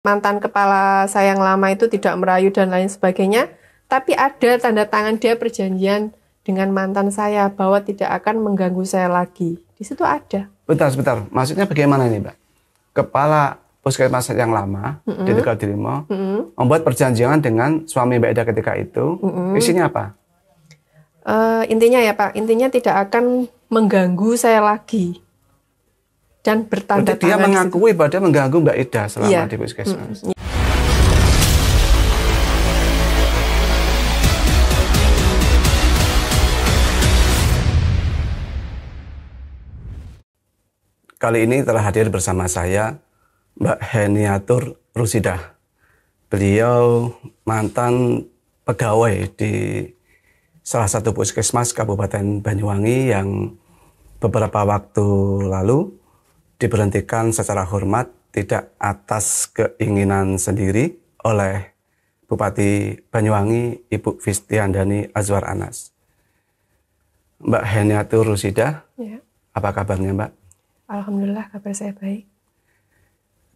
mantan kepala saya yang lama itu tidak merayu dan lain sebagainya, tapi ada tanda tangan dia perjanjian dengan mantan saya bahwa tidak akan mengganggu saya lagi. Di situ ada. Bentar. Maksudnya bagaimana ini, Mbak? Kepala puskesmas yang lama di Tegal-Dirimo membuat perjanjian dengan suami Mbak Ida ketika itu. Isinya apa? Intinya ya Pak, intinya tidak akan mengganggu saya lagi. Dan bertanda Berarti dia tangan mengakui bahwa dia mengganggu Mbak Ida selama Iya. di puskesmas. Kali ini telah hadir bersama saya Mbak Heniatur Rusidah. Beliau mantan pegawai di salah satu puskesmas Kabupaten Banyuwangi yang beberapa waktu lalu diberhentikan secara hormat tidak atas keinginan sendiri oleh Bupati Banyuwangi Ibu Fistiandani Azwar Anas. Mbak Heniatur Rusidah, Ya. apa kabarnya Mbak? Alhamdulillah kabar saya baik.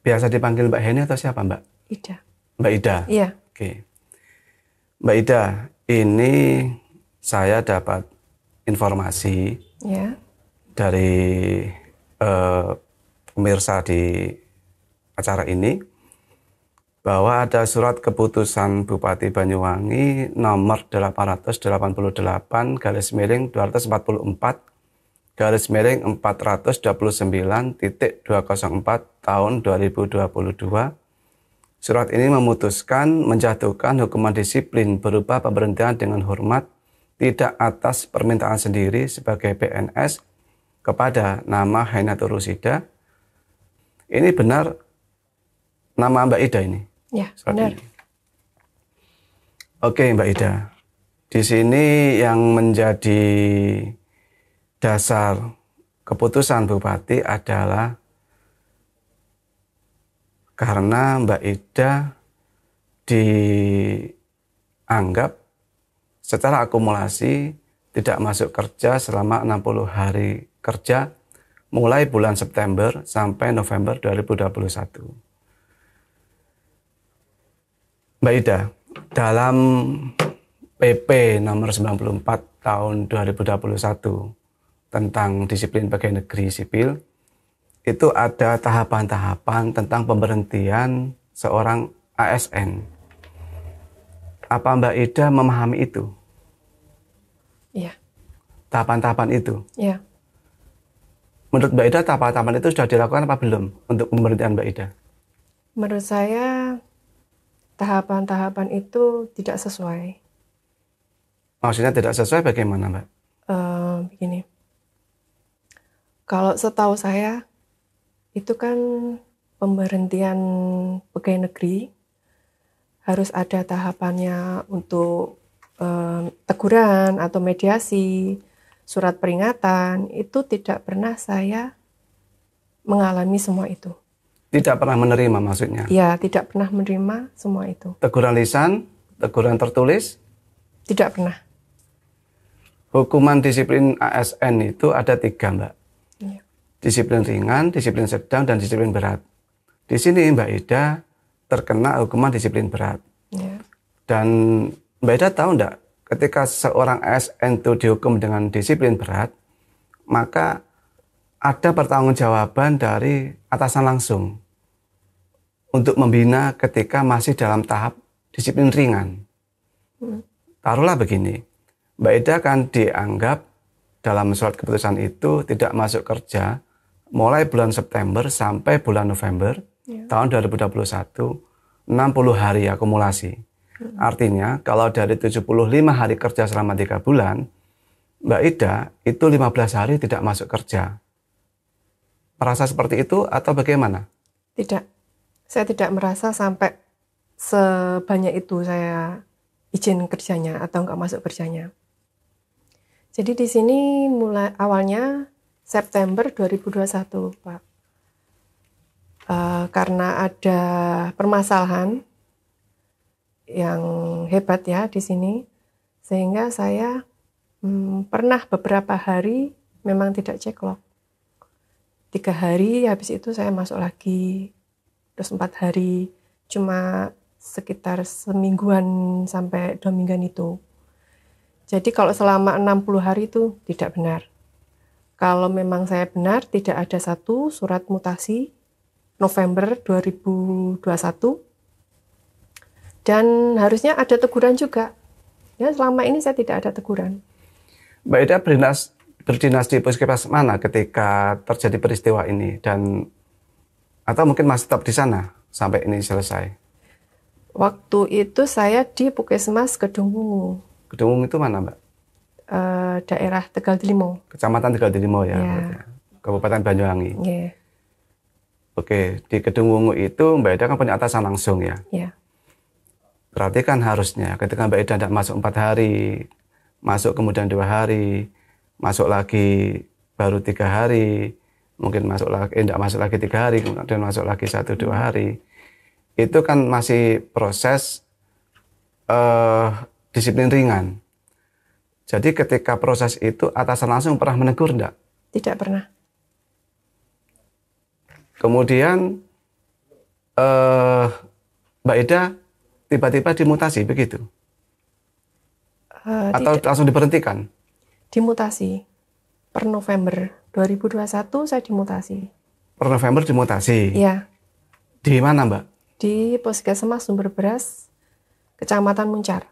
Biasa dipanggil Mbak Heni atau siapa Mbak? Ida. Mbak Ida? Iya. Oke. Mbak Ida, ini saya dapat informasi Ya. dari pemirsa di acara ini bahwa ada surat keputusan Bupati Banyuwangi nomor 888/429/429.204 tahun 2022. Surat ini memutuskan menjatuhkan hukuman disiplin berupa pemberhentian dengan hormat tidak atas permintaan sendiri sebagai PNS kepada nama Heniatur Rusidah. Ini benar nama Mbak Ida ini? Ya, benar. Ini. Oke Mbak Ida, di sini yang menjadi dasar keputusan Bupati adalah karena Mbak Ida dianggap secara akumulasi tidak masuk kerja selama 60 hari kerja mulai bulan September sampai November 2021. Mbak Ida, dalam PP nomor 94 tahun 2021 tentang disiplin pegawai negeri sipil, itu ada tahapan-tahapan tentang pemberhentian seorang ASN. Apa Mbak Ida memahami itu? Iya. Tahapan-tahapan itu? Iya. Menurut Mbak Ida, tahapan-tahapan itu sudah dilakukan apa belum untuk pemberhentian Mbak Ida? Menurut saya tahapan-tahapan itu tidak sesuai. Maksudnya tidak sesuai bagaimana Mbak? Begini. Kalau setahu saya itu kan pemberhentian pegawai negeri harus ada tahapannya untuk teguran atau mediasi, surat peringatan. Itu tidak pernah saya mengalami semua itu. Tidak pernah menerima maksudnya? Ya, tidak pernah menerima semua itu. Teguran lisan, teguran tertulis? Tidak pernah. Hukuman disiplin ASN itu ada 3 Mbak. Ya. Disiplin ringan, disiplin sedang, dan disiplin berat. Di sini Mbak Ida terkena hukuman disiplin berat. Ya. Dan Mbak Ida tahu enggak, ketika seorang ASN itu dihukum dengan disiplin berat, maka ada pertanggungjawaban dari atasan langsung untuk membina ketika masih dalam tahap disiplin ringan. Taruhlah begini, Mbak Ida kan dianggap dalam surat keputusan itu tidak masuk kerja mulai bulan September sampai bulan November tahun 2021, 60 hari akumulasi. Artinya kalau dari 75 hari kerja selama 3 bulan, Mbak Ida itu 15 hari tidak masuk kerja. Merasa seperti itu atau bagaimana? Tidak. Saya tidak merasa sampai sebanyak itu saya izin kerjanya atau nggak masuk kerjanya. Jadi di sini mulai awalnya September 2021, Pak. Karena ada permasalahan yang hebat ya di sini, sehingga saya pernah beberapa hari memang tidak ceklok. 3 hari, habis itu saya masuk lagi, terus 4 hari, cuma sekitar semingguan sampai 2 mingguan itu. Jadi kalau selama 60 hari itu tidak benar. Kalau memang saya benar, tidak ada satu surat mutasi November 2021. Dan harusnya ada teguran juga. Ya, selama ini saya tidak ada teguran. Mbak Ida berdinas di puskesmas mana ketika terjadi peristiwa ini, dan atau mungkin masih tetap di sana sampai ini selesai? Waktu itu saya di Puskesmas Kedung Wungu. Kedung Wungu itu mana, Mbak? Daerah Tegal Delimo. Kecamatan Tegal Delimo ya, Ya. Kabupaten Banyuwangi. Yeah. Oke, di Kedung Wungu itu Mbak Ida kan punya atasan langsung ya. Yeah. Berarti kan harusnya ketika Mbak Ida tidak masuk 4 hari, masuk kemudian 2 hari, masuk lagi baru 3 hari, mungkin masuk lagi, tidak masuk lagi 3 hari, kemudian masuk lagi 1-2 hari. Itu kan masih proses disiplin ringan. Jadi ketika proses itu atasan langsung pernah menegur enggak? Tidak pernah. Kemudian Mbak Ida tiba-tiba dimutasi begitu? Atau Tidak. langsung diberhentikan? Dimutasi. Per November 2021 saya dimutasi. Per November dimutasi? Iya. Di mana, Mbak? Di Puskesmas Sumber Beras, Kecamatan Muncar.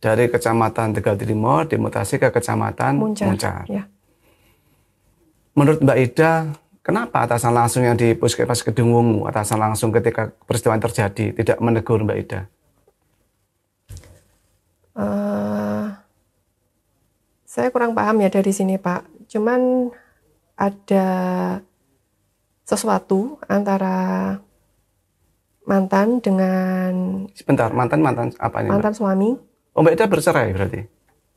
Dari Kecamatan Tegal Delimo dimutasi ke Kecamatan Muncar. Ya. Menurut Mbak Ida, kenapa atasan langsung yang di Puskesmas Kedung Wungu, atasan langsung ketika peristiwa terjadi, tidak menegur Mbak Ida? Saya kurang paham ya dari sini, Pak. Cuman ada sesuatu antara mantan dengan... Sebentar, mantan apa ini, mantan Mbak? Suami. Oh, Mbak Ida bercerai berarti?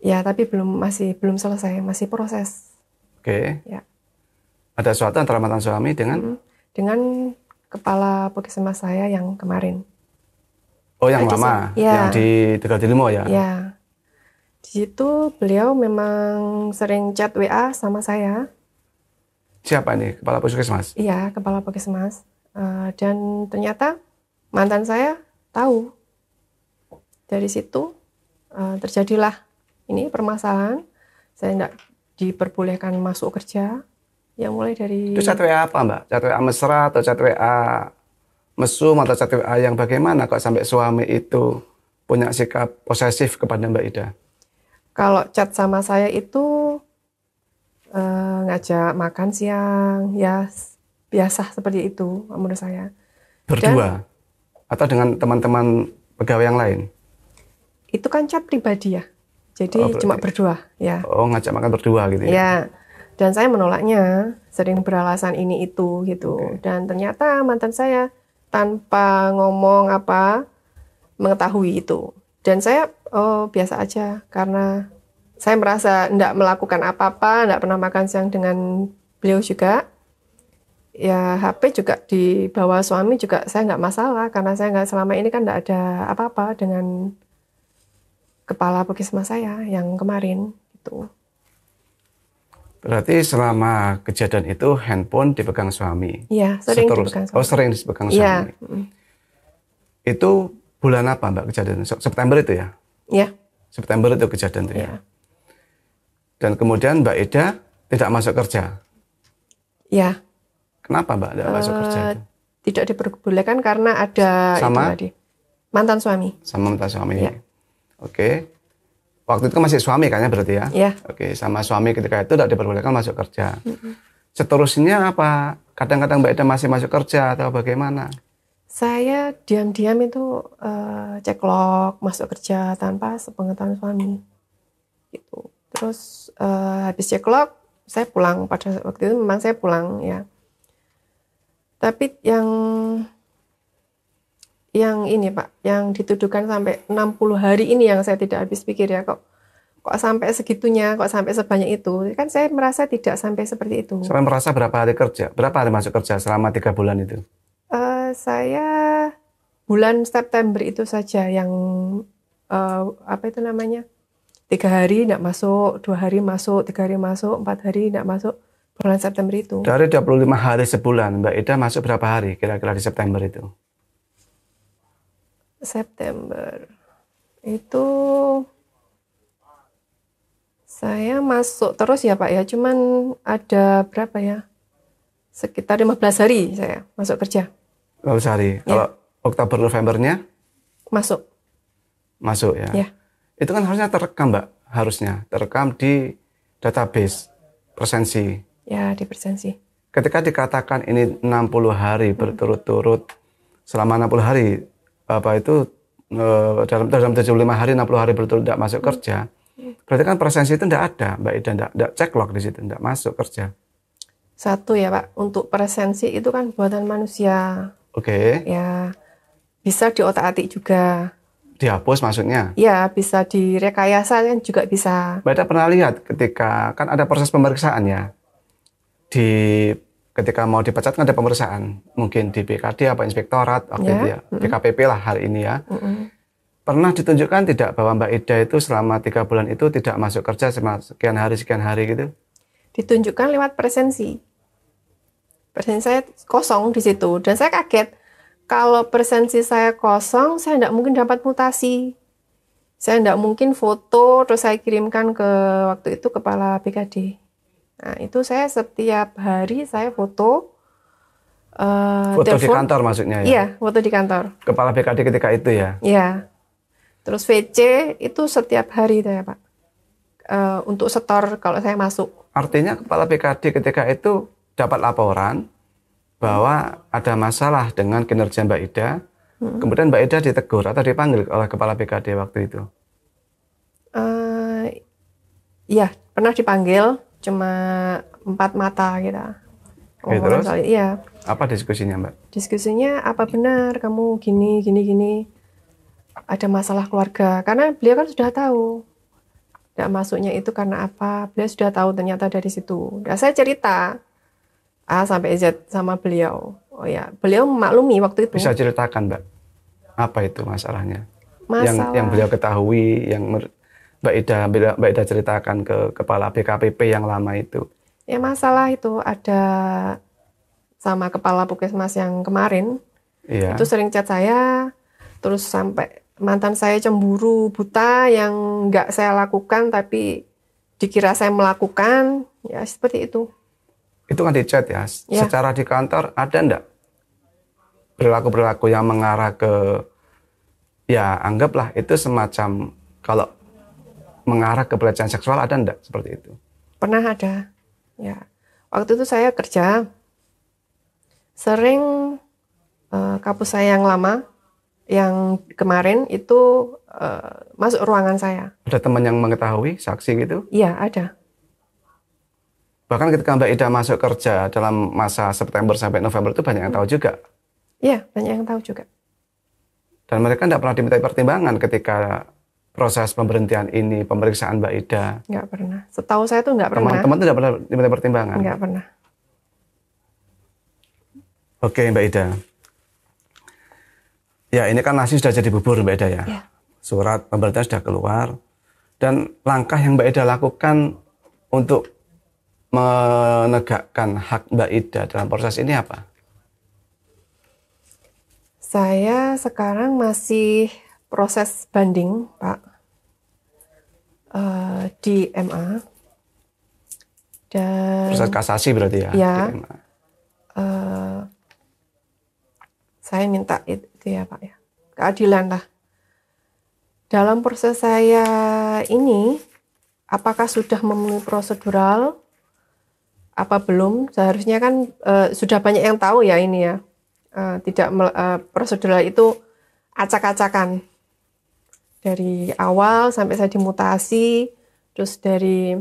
Ya, tapi masih belum selesai, masih proses. Oke. Ya. Ada sesuatu antara mantan suami dengan? Dengan kepala puskesmas saya yang kemarin. Oh, yang lama, ya. yang di Tegal Delimo ya? Ya. Di situ beliau memang sering chat WA sama saya. Siapa ini, kepala puskesmas? Iya, kepala puskesmas. Dan ternyata mantan saya tahu. Dari situ terjadilah ini permasalahan. Saya tidak diperbolehkan masuk kerja. Yang mulai dari... Itu chat WA apa, Mbak? Chat WA mesra atau chat WA mesum atau chat WA yang bagaimana kok sampai suami itu punya sikap posesif kepada Mbak Ida? Kalau chat sama saya itu ngajak makan siang, ya biasa seperti itu menurut saya. Berdua? Atau dengan teman-teman pegawai yang lain? Itu kan chat pribadi ya, jadi cuma berdua ya. Oh, ngajak makan berdua gitu ya? Ya, dan saya menolaknya, sering beralasan ini itu gitu. Okay. Dan ternyata mantan saya tanpa ngomong apa mengetahui itu. Dan saya biasa aja karena saya merasa tidak melakukan apa-apa, tidak pernah makan siang dengan beliau juga. Ya HP juga dibawa suami juga saya nggak masalah karena saya nggak, selama ini kan tidak ada apa-apa dengan kepala puskesmas saya yang kemarin gitu. Berarti selama kejadian itu handphone dipegang suami? Iya, sering dipegang suami. Oh, sering dipegang suami. Iya. Itu bulan apa, Mbak, kejadian? September itu ya? Iya. September itu kejadian itu ya? Dan kemudian Mbak Ida tidak masuk kerja? Iya. Kenapa, Mbak, tidak masuk kerja itu? Tidak diperbolehkan karena ada sama? Itu tadi. Mantan suami. Sama mantan suami. Iya. Oke. Waktu itu masih suami kayaknya berarti ya? Iya. Oke, sama suami ketika itu tidak diperbolehkan masuk kerja. Seterusnya apa? Kadang-kadang Mbak Ida masih masuk kerja atau bagaimana? Saya diam-diam itu ceklok masuk kerja tanpa sepengetahuan suami. Gitu. Terus habis ceklok saya pulang, pada waktu itu memang saya pulang ya. Tapi yang ini Pak, yang dituduhkan sampai 60 hari ini yang saya tidak habis pikir ya, kok sampai segitunya, kok sampai sebanyak itu. Kan saya merasa tidak sampai seperti itu. Sampai merasa berapa hari kerja? Berapa hari masuk kerja selama 3 bulan itu? Saya bulan September itu saja yang apa itu namanya? 3 hari tidak masuk, 2 hari masuk, 3 hari masuk, 4 hari tidak masuk. Bulan September itu. Dari 25 hari sebulan, Mbak Ida masuk berapa hari kira-kira di September itu? September itu saya masuk terus ya Pak ya, cuman ada berapa ya? Sekitar 15 hari saya masuk kerja. 15 hari. Ya. Kalau Oktober Novembernya Masuk. masuk ya. Ya. Itu kan harusnya terekam, Mbak. Harusnya terekam di database presensi. Ya, di presensi. Ketika dikatakan ini 60 hari berturut-turut, selama 60 hari, apa itu dalam 75 hari, 60 hari berturut tidak masuk kerja, berarti kan presensi itu tidak ada, Mbak Ida, tidak ceklock di situ, tidak masuk kerja. Satu ya Pak, untuk presensi itu kan buatan manusia. Oke. Ya, bisa diotak-atik juga. Dihapus maksudnya? Ya, bisa direkayasa kan juga bisa. Mbak Ida pernah lihat ketika kan ada proses pemeriksaan ya, ketika mau dipecat kan ada pemeriksaan, mungkin di BKD apa inspektorat waktu itu ya, DKPP lah hari ini ya. Pernah ditunjukkan tidak bahwa Mbak Ida itu selama 3 bulan itu tidak masuk kerja selama sekian hari gitu? Ditunjukkan lewat presensi. Presensi saya kosong di situ dan saya kaget. Kalau presensi saya kosong, saya tidak mungkin dapat mutasi. Saya tidak mungkin foto terus saya kirimkan ke waktu itu kepala BKD. Nah, itu saya setiap hari saya foto. Foto telepon. di kantor maksudnya ya? Iya, foto di kantor. Kepala BKD ketika itu ya? Iya. Terus VC itu setiap hari ya Pak. Untuk setor kalau saya masuk. Artinya kepala BKD ketika itu dapat laporan bahwa ada masalah dengan kinerja Mbak Ida. Kemudian Mbak Ida ditegur atau dipanggil oleh kepala BKD waktu itu? Iya, pernah dipanggil. Cuma 4 mata kita. Oke, terus? Iya. Apa diskusinya, Mbak? Diskusinya apa benar kamu gini. Ada masalah keluarga. Karena beliau kan sudah tahu. Tidak masuknya itu karena apa. Beliau sudah tahu ternyata dari situ. Dan saya cerita A sampai Z sama beliau. Oh ya, beliau memaklumi waktu itu. Bisa ceritakan, Mbak? Apa itu masalahnya? Masalah. Yang beliau ketahui, yang Mbak Ida ceritakan ke kepala BKPP yang lama itu. Ya masalah itu ada sama kepala Puskesmas yang kemarin. Iya. Itu sering chat saya, terus sampai mantan saya cemburu buta yang nggak saya lakukan tapi dikira saya melakukan, ya seperti itu. Itu kan di chat ya. Ya. Secara di kantor ada enggak perilaku-perilaku yang mengarah ke, ya anggaplah itu semacam kalau mengarah ke pelecehan seksual, ada enggak seperti itu? Pernah ada. Ya. Waktu itu saya kerja, sering kapus saya yang lama, yang kemarin itu masuk ruangan saya. Ada teman yang mengetahui, saksi gitu? Iya, ada. Bahkan ketika Mbak Ida masuk kerja dalam masa September sampai November itu banyak yang tahu juga? Iya, banyak yang tahu juga. Dan mereka tidak pernah diminta pertimbangan ketika proses pemberhentian ini, pemeriksaan Mbak Ida? Nggak pernah. Setahu saya tuh nggak pernah. Teman-teman itu tidak pernah diminta pertimbangan? Nggak pernah. Oke, Mbak Ida. Ya, ini kan nasi sudah jadi bubur, Mbak Ida ya. Ya. Surat pemberhentian sudah keluar. Dan langkah yang Mbak Ida lakukan untuk menegakkan hak Mbak Ida dalam proses ini apa? Saya sekarang masih proses banding, Pak, di MA. Dan Proses kasasi berarti ya? Ya. Di MA. Saya minta itu ya Pak ya, keadilan lah. Dalam proses saya ini, apakah sudah memenuhi prosedural, apa belum? Seharusnya kan sudah banyak yang tahu ya ini ya. Prosedural itu acak-acakan. Dari awal sampai saya dimutasi, terus dari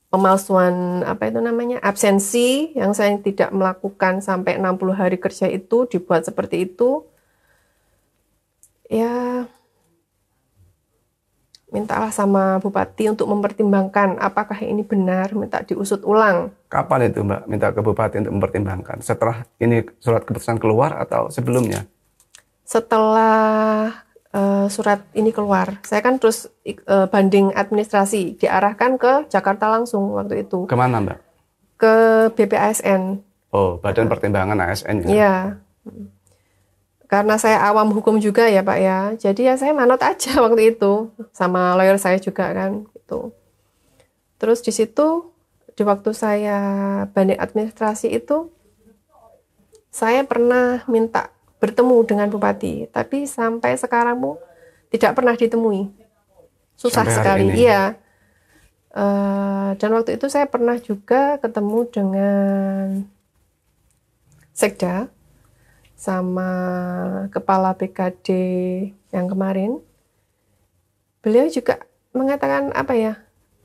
pemalsuan absensi yang saya tidak melakukan sampai 60 hari kerja itu dibuat seperti itu. Ya, mintalah sama Bupati untuk mempertimbangkan apakah ini benar, minta diusut ulang. Kapan itu Mbak minta ke Bupati untuk mempertimbangkan? Setelah ini surat keputusan keluar atau sebelumnya? Setelah surat ini keluar, saya kan terus banding administrasi, diarahkan ke Jakarta langsung waktu itu. Kemana Mbak? Ke BPASN. Oh, Badan Pertimbangan ASN ya? Iya. karena saya awam hukum juga ya Pak ya, jadi ya saya manut aja waktu itu sama lawyer saya juga kan gitu. Terus di situ di waktu saya banding administrasi itu saya pernah minta bertemu dengan bupati, tapi sampai sekarang Bu tidak pernah ditemui. Susah Sampai hari sekali. ini. Iya. Dan waktu itu saya pernah juga ketemu dengan Sekda sama kepala BKD yang kemarin. Beliau juga mengatakan apa ya?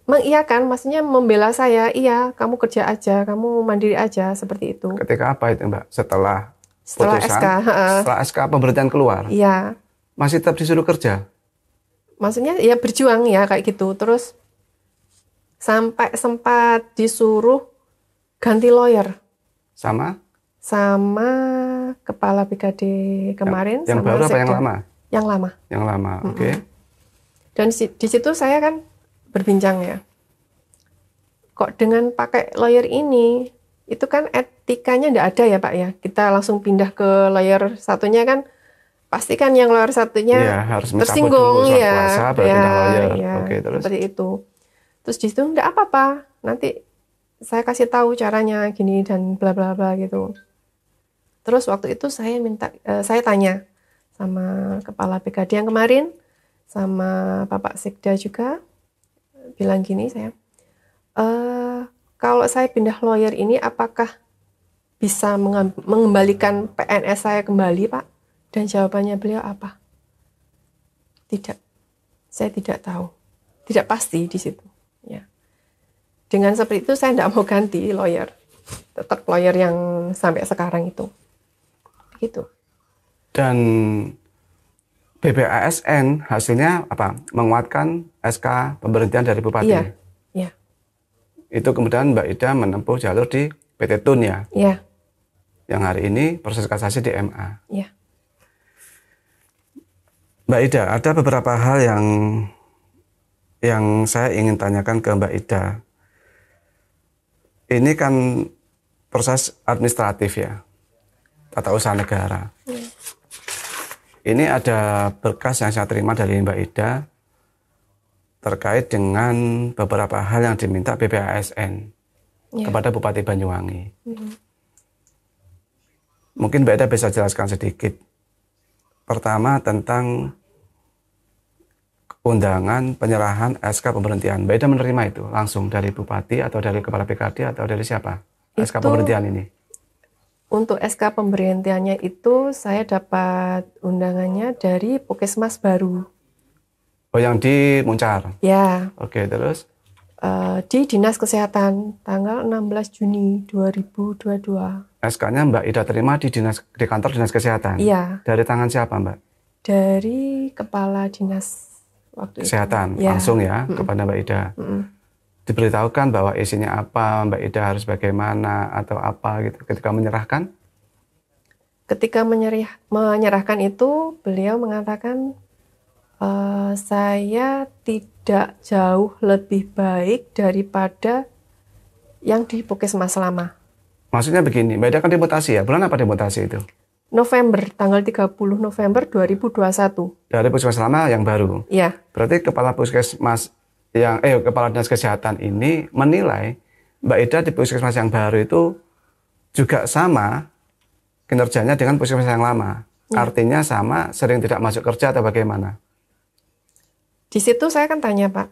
Mengiyakan, maksudnya membela saya, iya, kamu kerja aja, kamu mandiri aja, seperti itu. Ketika apa itu Mbak? Setelah putusan, SK, setelah SK pemberhentian keluar, iya. masih tetap disuruh kerja? Maksudnya ya berjuang ya kayak gitu. Terus sampai sempat disuruh ganti lawyer Sama? kepala BKD kemarin. Yang sama baru apa Sekda. yang lama? Yang lama. Yang lama, oke. Dan di situ saya kan berbincang ya. Kok dengan pakai lawyer ini, itu kan etikanya enggak ada ya Pak ya. Kita langsung pindah ke lawyer satunya kan, pasti kan yang lawyer satunya Iya, harus mencabut tersinggung dulu surat ya. kuasa, baru Ya, pindah lawyer. ya, Oke, terus? seperti itu. Terus di situ enggak apa-apa, nanti saya kasih tahu caranya gini dan bla bla bla gitu. Terus waktu itu saya tanya sama kepala BKD yang kemarin, sama Bapak Sekda juga, bilang gini saya, kalau saya pindah lawyer ini apakah bisa mengembalikan PNS saya kembali Pak? Dan jawabannya beliau apa? Tidak, saya tidak tahu, tidak pasti di situ. Ya. Dengan seperti itu saya tidak mau ganti lawyer, tetap lawyer yang sampai sekarang itu. Gitu. Dan BPASN hasilnya apa? Menguatkan SK pemberhentian dari bupati. Iya, iya. Itu kemudian Mbak Ida menempuh jalur di PT Tun ya. Iya. Yang hari ini proses kasasi di MA. Iya. Mbak Ida, ada beberapa hal yang saya ingin tanyakan ke Mbak Ida. Ini kan proses administratif ya, tata usaha negara. Iya. Ini ada berkas yang saya terima dari Mbak Ida terkait dengan beberapa hal yang diminta BPASN kepada Bupati Banyuwangi. Mungkin Mbak Ida bisa jelaskan sedikit. Pertama tentang undangan penyerahan SK pemberhentian. Mbak Ida menerima itu langsung dari Bupati atau dari Kepala BKD atau dari siapa? SK pemberhentian ini. Untuk SK pemberhentiannya itu saya dapat undangannya dari Puskesmas baru. Oh, yang di Muncar? Ya. Oke, terus? Di Dinas Kesehatan tanggal 16 Juni 2022. SK-nya Mbak Ida terima di kantor Dinas Kesehatan? Iya. Dari tangan siapa Mbak? Dari Kepala Dinas waktu Kesehatan, itu. langsung ya kepada Mbak Ida. Diberitahukan bahwa isinya apa, Mbak Ida harus bagaimana atau apa gitu ketika menyerahkan? Ketika menyerahkan itu beliau mengatakan saya tidak jauh lebih baik daripada yang di Puskesmas lama. Maksudnya begini, Mbak Ida kan dimutasi ya, bulan apa dimutasi itu? November, tanggal 30 November 2021. Dari Puskesmas lama yang baru? Iya. Berarti Kepala Puskesmas Kepala Dinas Kesehatan ini menilai Mbak Ida di Puskesmas yang baru itu juga sama kinerjanya dengan Puskesmas yang lama. Artinya sama, sering tidak masuk kerja atau bagaimana? Di situ saya kan tanya Pak,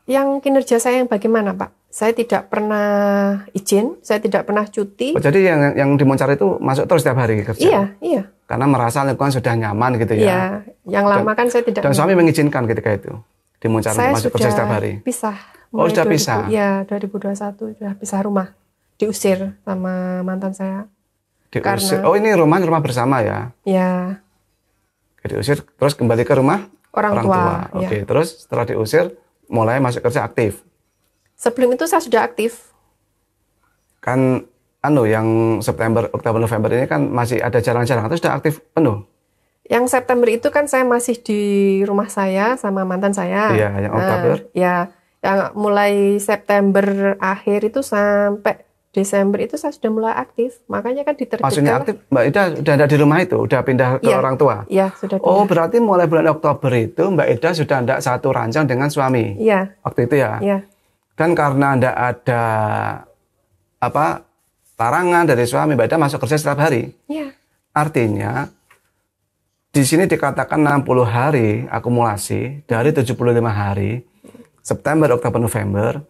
yang kinerja saya yang bagaimana Pak? Saya tidak pernah izin, saya tidak pernah cuti. Oh, jadi yang di Muncar itu masuk terus setiap hari kerja? Iya, iya. Karena merasa lingkungan sudah nyaman gitu ya? Iya, yang lama kan saya tidak. Dan suami mengizinkan ketika itu? Di Muncar masuk kerja setiap hari? Pisah. Oh, sudah pisah? Iya, 2021 sudah pisah rumah. Diusir sama mantan saya. Diusir? Oh, ini rumah bersama ya? Iya. Diusir, terus kembali ke rumah? Orang tua. Oke, terus setelah diusir, mulai masuk kerja aktif? Sebelum itu saya sudah aktif. Kan, yang September, Oktober, November ini kan masih ada jarang-jarang, itu sudah aktif penuh? Yang September itu kan saya masih di rumah saya sama mantan saya. Iya, yang Oktober? Ya, yang mulai September akhir itu sampai Desember itu saya sudah mulai aktif, makanya kan diterbitkan. Maksudnya aktif, Mbak Ida udah ada di rumah itu, udah pindah ke Iya, orang tua? Iya, sudah pindah. Oh, berarti mulai bulan Oktober itu Mbak Ida sudah ada satu ranjang dengan suami? Iya. Waktu itu ya? Iya. Dan karena tidak ada larangan dari suami, Mbak Ida masuk kerja setiap hari? Iya. Artinya, di sini dikatakan 60 hari akumulasi dari 75 hari, September, Oktober, November,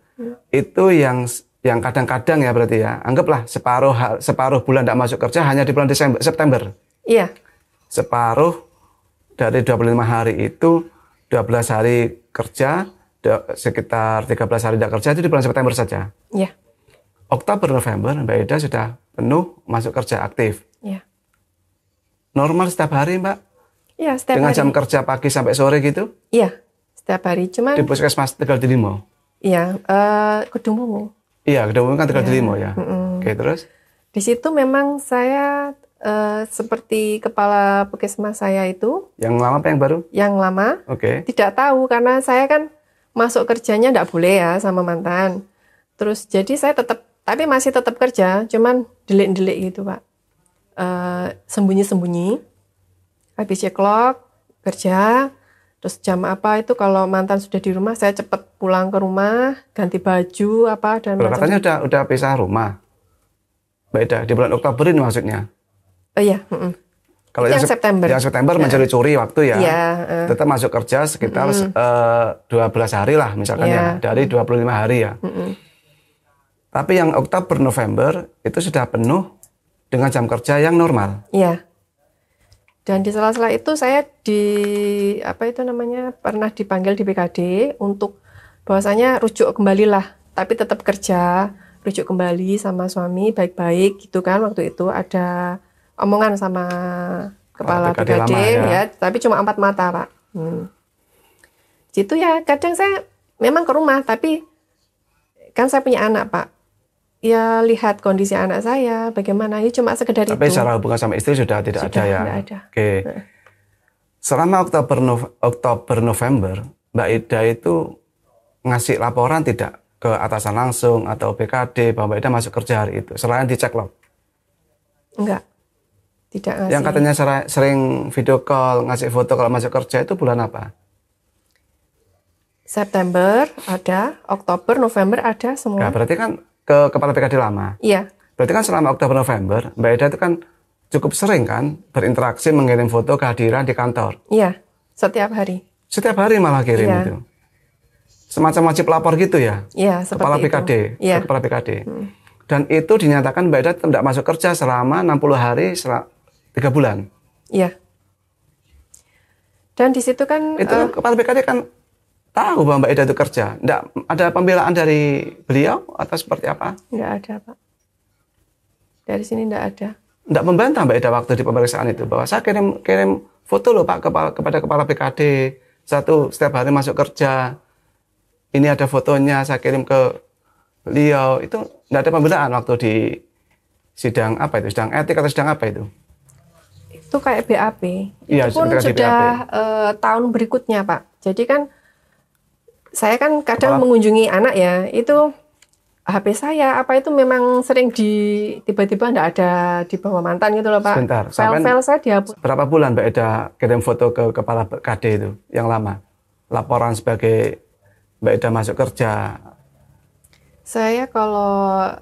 itu yang kadang-kadang ya berarti ya, anggaplah separuh bulan tidak masuk kerja hanya di bulan September. Iya. Separuh dari 25 hari itu 12 hari kerja, sekitar 13 hari tidak kerja itu di bulan September saja. Iya. Oktober, November, Mbak Ida sudah penuh masuk kerja aktif. Iya. Normal setiap hari, Mbak? Iya, setiap Dengan hari. jam kerja pagi sampai sore gitu? Iya, setiap hari. Cuman Di Puskesmas Tegal Dilimo? iya, Kedung Wungu. Iya, Kedung Wungu kan Tegal Dilimo ya. Oke, terus? Di situ memang saya seperti kepala puskesmas saya itu, Yang lama apa yang baru? yang lama, Oke. tidak tahu karena saya kan masuk kerjanya tidak boleh ya sama mantan. Terus jadi saya tapi masih tetap kerja, cuman delik-delik gitu Pak. Sembunyi-sembunyi, habis ceklok, kerja, terus jam apa itu kalau mantan sudah di rumah, saya cepat pulang ke rumah, ganti baju dan Katanya udah pisah rumah. Mbak Ida, di bulan Oktober ini maksudnya? Iya. Kalau yang September. Yang September mencuri-curi waktu ya. Iya. Tetap masuk kerja sekitar 12 hari lah misalkan ya, dari 25 hari ya. Tapi yang Oktober, November itu sudah penuh dengan jam kerja yang normal. Iya. Dan di sela-sela itu saya pernah dipanggil di BKD untuk bahwasanya rujuk kembalilah, tapi tetap kerja, rujuk kembali sama suami baik-baik gitu kan. Waktu itu ada omongan sama kepala BKD lama, ya, tapi cuma 4 mata Pak. Gitu ya, kadang saya memang ke rumah, tapi kan saya punya anak Pak. Ya lihat kondisi anak saya bagaimana, ya cuma sekedar Tapi itu. Tapi secara hubungan sama istri sudah tidak ada ya? Tidak ada. Oke. Selama Oktober, November, Mbak Ida itu ngasih laporan tidak ke atasan langsung atau BKD bahwa Mbak Ida masuk kerja hari itu, selain dicek log? Enggak, tidak ngasih. Yang katanya sering video call, ngasih foto kalau masuk kerja itu bulan apa? September ada, Oktober, November ada semua. Nah, berarti kan ke kepala BKD lama? Iya. Berarti kan selama Oktober, November, Mbak Ida itu kan cukup sering kan berinteraksi, mengirim foto kehadiran di kantor? Iya, setiap hari. Setiap hari malah kirim itu? Semacam wajib lapor gitu ya? Iya, seperti kepala BKD, itu. Iya. Kepala BKD. Dan itu dinyatakan Mbak Ida tidak masuk kerja selama 60 hari, 3 bulan? Iya. Dan di situ kan... Itu kepala BKD kan tahu bahwa Mbak Ida itu kerja. Tidak ada pembelaan dari beliau atau seperti apa? Tidak ada, Pak. Dari sini tidak ada. Tidak membantah Mbak Ida waktu di pemeriksaan itu bahwa saya kirim foto loh Pak kepada kepala BKD, setiap hari masuk kerja. Ini ada fotonya, saya kirim ke beliau. Itu tidak ada pembelaan waktu di sidang apa itu? Sidang etik atau sidang apa itu? Itu kayak BAP. Iya, itu pun sudah tahun berikutnya, Pak. Jadi kan saya kan kadang mengunjungi anak ya, itu HP saya apa itu memang sering tiba-tiba enggak ada di bawah mantan gitu loh Pak. Sebentar, file saya dihapus. Berapa bulan Mbak Ida kirim foto ke kepala BKD itu yang lama? Laporan sebagai Mbak Ida masuk kerja. Saya kalau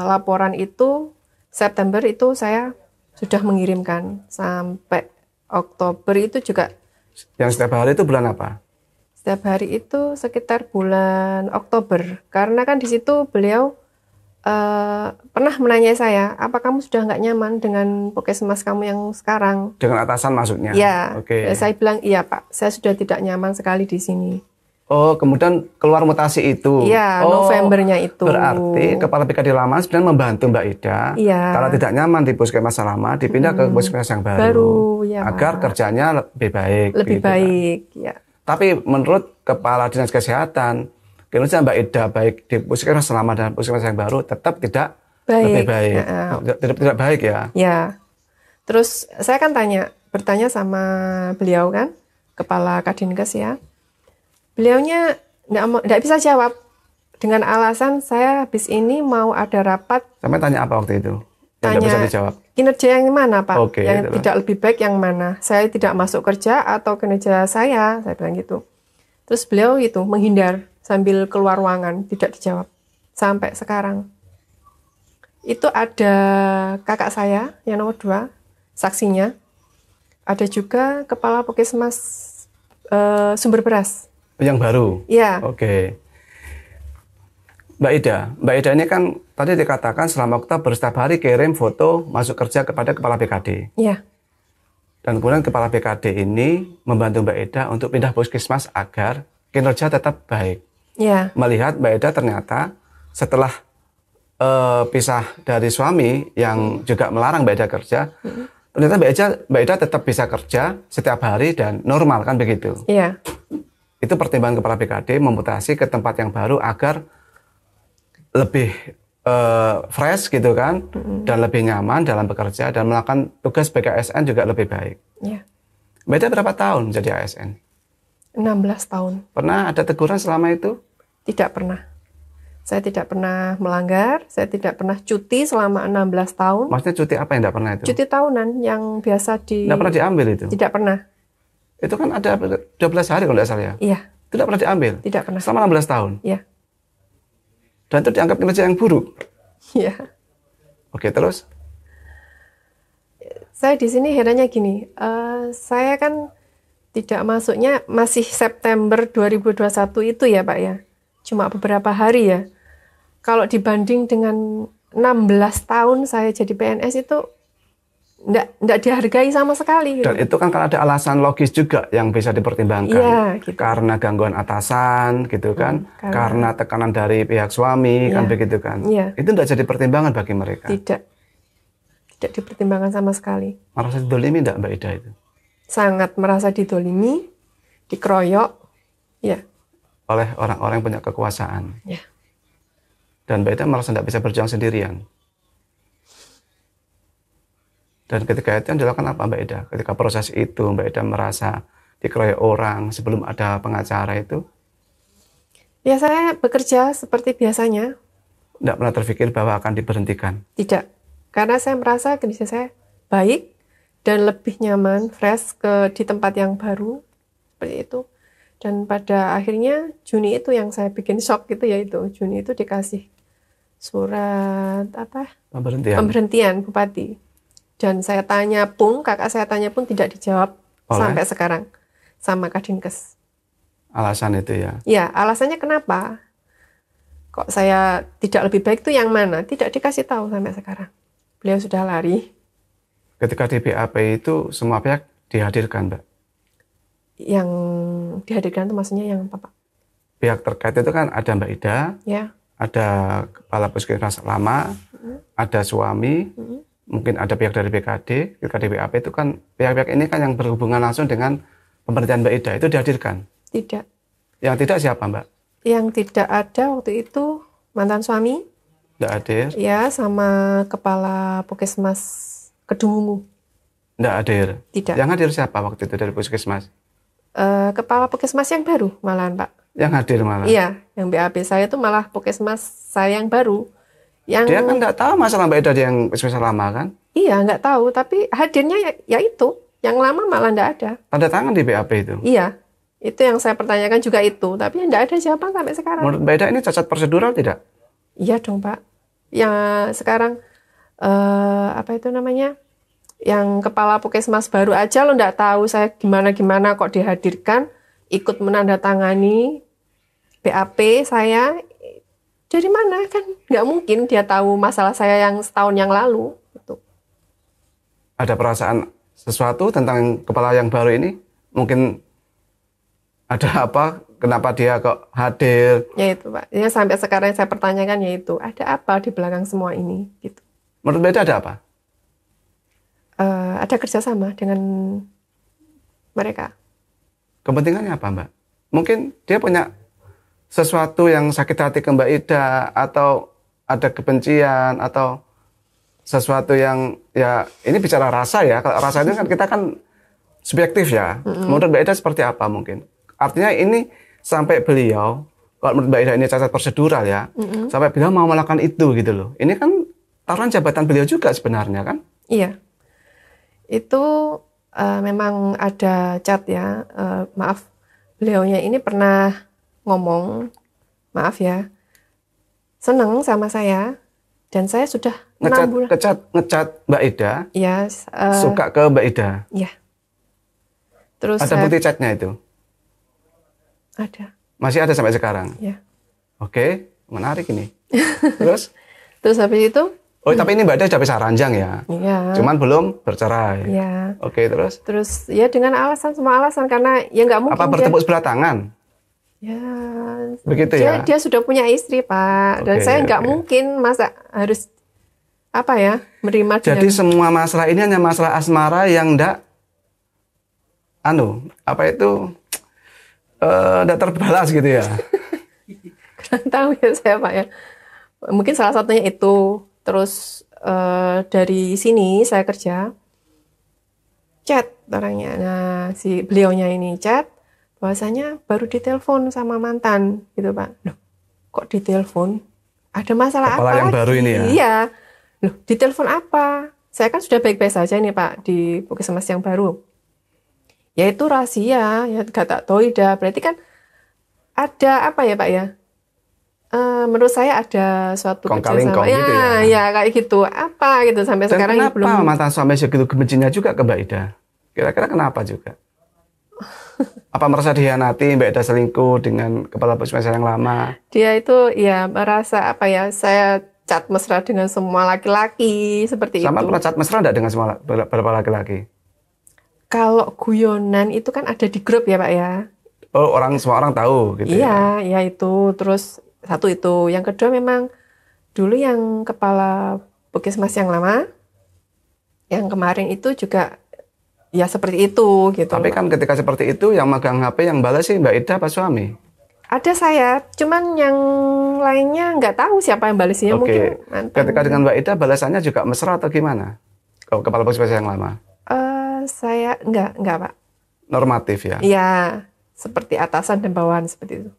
laporan itu September itu saya sudah mengirimkan, sampai Oktober itu juga. Yang setiap hari itu bulan apa? Setiap hari itu sekitar bulan Oktober, karena kan di situ beliau pernah menanya saya, apa kamu sudah nggak nyaman dengan puskesmas kamu yang sekarang? Dengan atasan maksudnya? Ya, Oke. Saya bilang iya Pak, saya sudah tidak nyaman sekali di sini. Oh, kemudian keluar mutasi itu? Iya, Novembernya itu. Berarti kepala BKD lama sebenarnya membantu Mbak Ida, kalau tidak nyaman di puskesmas lama, dipindah ke puskesmas yang baru, ya, agar Pak. kerjanya lebih baik. Lebih gitu, baik, kan? ya. Tapi menurut Kepala Dinas Kesehatan, kinerja Mbak Ida baik di puskesmas lama dan puskesmas yang baru tetap tidak lebih baik. Tidak baik ya? Ya. Terus saya kan bertanya sama beliau kan, Kepala Kadinkes ya. Beliaunya nggak bisa jawab. dengan alasan saya habis ini mau ada rapat. Sampai tanya apa waktu itu? Yang Tanya nggak bisa dijawab. kinerja yang mana, Pak? Oke, yang itulah. tidak lebih baik yang mana? Saya tidak masuk kerja atau kinerja saya bilang gitu. Terus beliau itu menghindar sambil keluar ruangan, tidak dijawab. Sampai sekarang. Itu ada kakak saya yang nomor 2, saksinya. Ada juga kepala Puskesmas Sumber Beras. Yang baru? Iya. Oke. Mbak Ida ini kan tadi dikatakan selama Oktober setiap hari kirim foto masuk kerja kepada Kepala BKD. Iya. Dan kemudian Kepala BKD ini membantu Mbak Ida untuk pindah puskesmas agar kinerja tetap baik. Iya. Melihat Mbak Ida ternyata setelah pisah dari suami yang juga melarang Mbak Ida kerja, ternyata Mbak Ida tetap bisa kerja setiap hari dan normal kan begitu. Iya. Itu pertimbangan Kepala BKD memutasi ke tempat yang baru agar lebih fresh gitu kan, dan lebih nyaman dalam bekerja dan melakukan tugas sebagai ASN juga lebih baik. Iya. Beda berapa tahun jadi ASN? 16 tahun. Pernah ada teguran selama itu? Tidak pernah. Saya tidak pernah melanggar, saya tidak pernah cuti selama 16 tahun. Maksudnya cuti apa yang tidak pernah itu? Cuti tahunan yang biasa Tidak pernah diambil itu? Tidak pernah. Itu kan ada 12 hari kalau tidak salah ya? Iya. Tidak pernah diambil? Tidak pernah. Selama 16 tahun? Iya. Dan itu dianggap kinerja yang buruk? Iya. Oke, terus? Saya di sini herannya gini, saya kan tidak masuknya masih September 2021 itu ya Pak ya, cuma beberapa hari ya. Kalau dibanding dengan 16 tahun saya jadi PNS itu enggak dihargai sama sekali. Gitu. Dan itu kan ada alasan logis juga yang bisa dipertimbangkan. Iya, gitu. Karena gangguan atasan gitu kan, karena tekanan dari pihak suami kan begitu kan. Iya. Itu tidak jadi pertimbangan bagi mereka. Tidak dipertimbangkan sama sekali. Merasa didolimi enggak Mbak Ida itu? Sangat merasa didolimi, dikeroyok, ya. Oleh orang-orang yang punya kekuasaan. Ya. Dan Mbak Ida merasa tidak bisa berjuang sendirian. Dan ketika itu yang dilakukan apa Mbak Ida? Ketika proses itu Mbak Ida merasa dikeroyok orang sebelum ada pengacara itu? Ya saya bekerja seperti biasanya. Tidak pernah terpikir bahwa akan diberhentikan? Tidak. Karena saya merasa kondisi saya baik dan lebih nyaman, fresh di tempat yang baru. Seperti itu. Dan pada akhirnya Juni itu yang saya bikin shock gitu ya itu. Juni itu dikasih surat apa? Pemberhentian Bupati. Dan saya tanya pun, kakak saya tanya pun tidak dijawab sampai sekarang sama Kadinkes. Alasan itu ya? Ya, alasannya kenapa? Kok saya tidak lebih baik itu yang mana? Tidak dikasih tahu sampai sekarang. Beliau sudah lari. Ketika di BAP itu semua pihak dihadirkan, Mbak? Yang dihadirkan itu maksudnya yang apa, Pak? Pihak terkait itu kan ada Mbak Ida, ya. Ada Kepala Puskesmas lama, ada suami, mungkin ada pihak dari BKD BAP itu kan pihak-pihak ini kan yang berhubungan langsung dengan pemberhentian Mbak Ida itu dihadirkan? Tidak. Yang tidak siapa Mbak? Yang tidak ada waktu itu mantan suami. Tidak hadir? Ya, sama Kepala Puskesmas Kedungungu. Tidak hadir? Tidak. Yang hadir siapa waktu itu dari Puskesmas? Kepala Puskesmas yang baru malahan Pak. Yang hadir malah? Iya, yang BAP saya itu malah Puskesmas saya yang baru. Dia kan nggak tahu masalah Mbak Ida yang Puskesmas lama kan? Iya, nggak tahu. Tapi hadirnya ya itu. Yang lama malah nggak ada. Tanda tangan di BAP itu? Iya. Itu yang saya pertanyakan juga itu. Tapi nggak ada jawaban sampai sekarang. Menurut Mbak Ida ini cacat prosedural tidak? Iya dong Pak. Yang sekarang, apa itu namanya? Yang Kepala Puskesmas baru aja lo nggak tahu saya gimana-gimana kok dihadirkan. Ikut menandatangani BAP saya. Dari mana kan nggak mungkin dia tahu masalah saya yang setahun yang lalu. Gitu. Ada perasaan sesuatu tentang kepala yang baru ini? Mungkin ada apa? Kenapa dia kok hadir? Ya itu Pak. Ya, sampai sekarang saya pertanyakan yaitu ada apa di belakang semua ini? Gitu. Menurut Beda ada apa? Ada kerjasama dengan mereka. Kepentingannya apa Mbak? Mungkin dia punya sesuatu yang sakit hati ke Mbak Ida, atau ada kebencian, atau sesuatu yang ya ini bicara rasa ya. Kalau rasa itu kan kita kan subjektif ya. Menurut Mbak Ida seperti apa mungkin? Artinya ini sampai beliau kalau menurut Mbak Ida ini cacat prosedural ya, sampai beliau mau melakukan itu gitu loh. Ini kan taruhan jabatan beliau juga sebenarnya kan? Iya, itu memang ada cat ya. Maaf, beliaunya ini pernah ngomong, maaf ya, seneng sama saya, dan saya sudah 6 bulan. Ngecat Mbak Ida, Ya, suka ke Mbak Ida. ya. Terus Ada bukti chatnya itu? ada. Masih ada sampai sekarang? Ya. Oke, menarik ini. Terus? Terus habis itu? Oh, tapi ini Mbak Ida sudah pisah ranjang ya? Iya. Cuman belum bercerai? Iya. Oke, terus? Terus ya dengan semua alasan, karena ya nggak mungkin. Apa bertepuk sebelah tangan? Ya, begitu ya? Dia sudah punya istri, Pak. Dan saya nggak mungkin masa harus menerima. Jadi semua masalah ini hanya masalah asmara yang enggak terbalas gitu ya. Kurang tahu ya saya, Pak ya. Mungkin salah satunya itu. Terus dari sini saya kerja, chat orangnya. Nah, si beliaunya ini chat bahwasanya baru ditelepon sama mantan gitu, Pak. Loh, kok ditelepon? Ada masalah Kepala apa yang baru ini ya? Iya. Loh, ditelepon apa? Saya kan sudah baik-baik saja nih, Pak, di Puskesmas yang baru. Ya itu rahasia, ya gak tak tahu dah. Berarti kan ada apa ya, Pak ya? Menurut saya ada suatu kongkalingkong gitu ya? Ya kayak gitu. Apa gitu sampai Dan sekarang kenapa belum. mantan suami segitu kebencinya juga ke Mbak Ida? Kira-kira kenapa juga? Apa merasa dihianati, Mbak Ida selingkuh dengan kepala puskesmas yang lama? Dia itu ya merasa saya cat mesra dengan semua laki-laki seperti Sama itu. pernah cat mesra enggak dengan semua beberapa laki-laki? Kalau guyonan itu kan ada di grup ya, Pak ya. Oh, semua orang tahu gitu ya? Iya, ya itu. Terus satu itu. Yang kedua memang dulu yang kepala puskesmas yang lama, yang kemarin itu juga ya seperti itu gitu. Tapi kan ketika seperti itu yang megang HP yang balas sih Mbak Ida apa suami? Ada saya, cuman yang lainnya nggak tahu siapa yang balasnya. Oke. Mungkin mantan. Ketika dengan Mbak Ida balasannya juga mesra atau gimana? Kalau kepala puskesmas yang lama? Saya enggak, Pak. Normatif ya? Iya, seperti atasan dan bawahan seperti itu.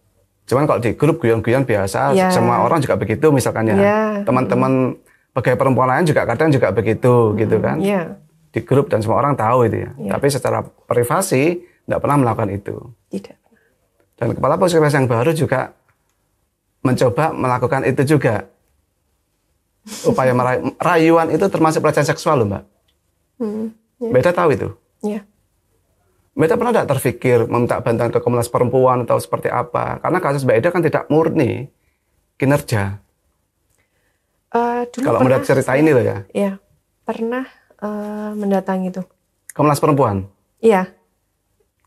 Cuman kalau di grup guyon-guyon biasa, Ya. semua orang juga begitu misalkan ya. Ya. Teman-teman pegawai perempuan lain juga kadang juga begitu gitu kan. Iya. Di grup dan semua orang tahu itu ya. Ya. Tapi secara privasi nggak pernah melakukan itu. Tidak. Dan kepala puskesmas yang baru juga mencoba melakukan itu juga. Upaya rayuan itu termasuk pelecehan seksual loh Mbak. Ya. Mbak Ida tahu itu? Iya. Mbak Ida pernah tidak terpikir meminta bantuan ke Komnas Perempuan atau seperti apa? Karena kasus Mbak Ida kan tidak murni kinerja. Dulu Kalau menurut cerita ini loh ya. Iya, pernah mendatangi itu. Komnas Perempuan? Iya.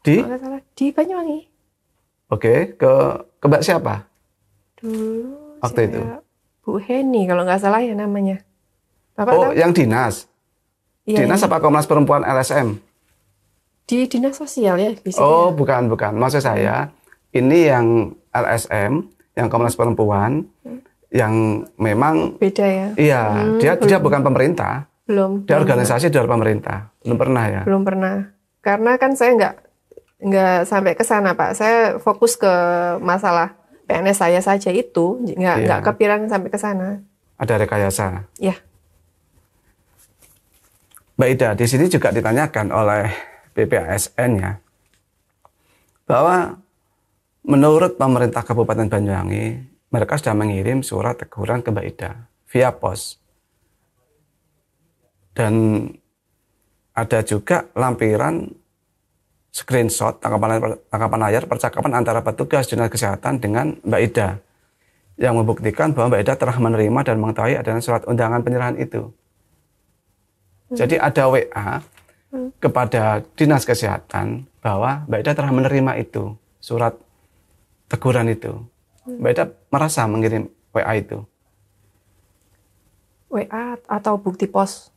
Di? Kalau nggak salah di Banyuwangi. Oke, ke Mbak siapa? Dulu Waktu itu? Bu Heni kalau nggak salah ya namanya. Bapak Oh, tahu? yang dinas? Iya, Dinas apa Komnas Perempuan LSM? di dinas sosial ya bisa. Oh, bukan. Maksud saya, ini yang LSM, yang Komnas Perempuan, yang memang Beda ya. iya, dia bukan pemerintah. Belum. Dia organisasi dari pemerintah. Belum pernah ya? Belum pernah. Karena kan saya nggak sampai ke sana, Pak. Saya fokus ke masalah PNS saya saja itu, nggak kepikiran sampai ke sana. Ada rekayasa. Ya. Mbak Ida, di sini juga ditanyakan oleh BPASN ya, bahwa menurut pemerintah Kabupaten Banyuwangi, mereka sudah mengirim surat teguran ke Mbak Ida via pos. Dan ada juga lampiran screenshot tangkapan layar percakapan antara petugas dinas kesehatan dengan Mbak Ida yang membuktikan bahwa Mbak Ida telah menerima dan mengetahui adanya surat undangan penyerahan itu. Jadi ada WA kepada dinas kesehatan bahwa Mbak Ida telah menerima itu, surat teguran itu. Mbak Ida merasa mengirim WA itu. WA atau bukti pos?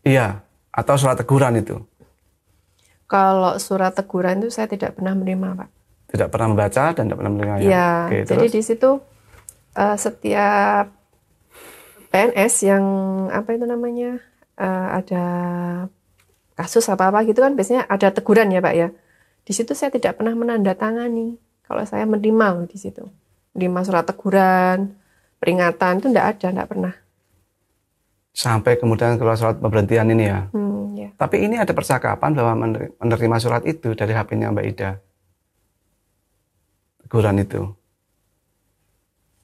Iya, atau surat teguran itu. Kalau surat teguran itu saya tidak pernah menerima, Pak. Tidak pernah membaca dan tidak pernah menerima ya. Iya, Oke, jadi terus? di situ setiap PNS yang ada kasus apa-apa gitu kan biasanya ada teguran ya, Pak ya. Di situ saya tidak pernah menandatangani kalau saya menerima di situ. nerima surat teguran, peringatan, itu enggak pernah. Sampai kemudian keluar surat pemberhentian ini ya. Ya. Tapi ini ada percakapan bahwa menerima surat itu dari HP-nya Mbak Ida. Teguran itu.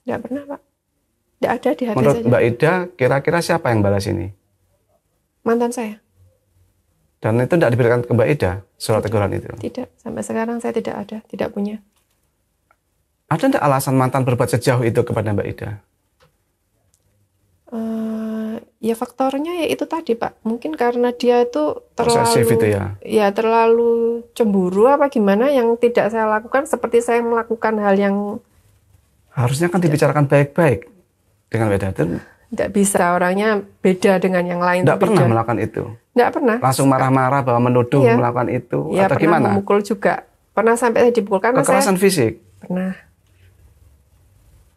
Enggak pernah, Pak. Enggak ada di HP Menurut saya. Mbak Ida, kira-kira siapa yang balas ini? Mantan saya. Dan itu tidak diberikan ke Mbak Ida, surat teguran itu? Tidak, sampai sekarang saya tidak ada, tidak punya. Ada tidak alasan mantan berbuat sejauh itu kepada Mbak Ida? Ya faktornya ya itu tadi, Pak. Mungkin karena dia itu Posesif itu ya? Terlalu cemburu apa gimana yang tidak saya lakukan seperti saya melakukan hal yang harusnya kan dibicarakan baik-baik dengan Mbak Ida. Itu tidak bisa, orangnya beda dengan yang lain. tidak pernah melakukan itu? Tidak pernah. Langsung marah-marah bahwa menuduh melakukan itu? Iya, atau pernah gimana? memukul juga. Pernah sampai saya dipukul. Karena kekerasan fisik? Pernah.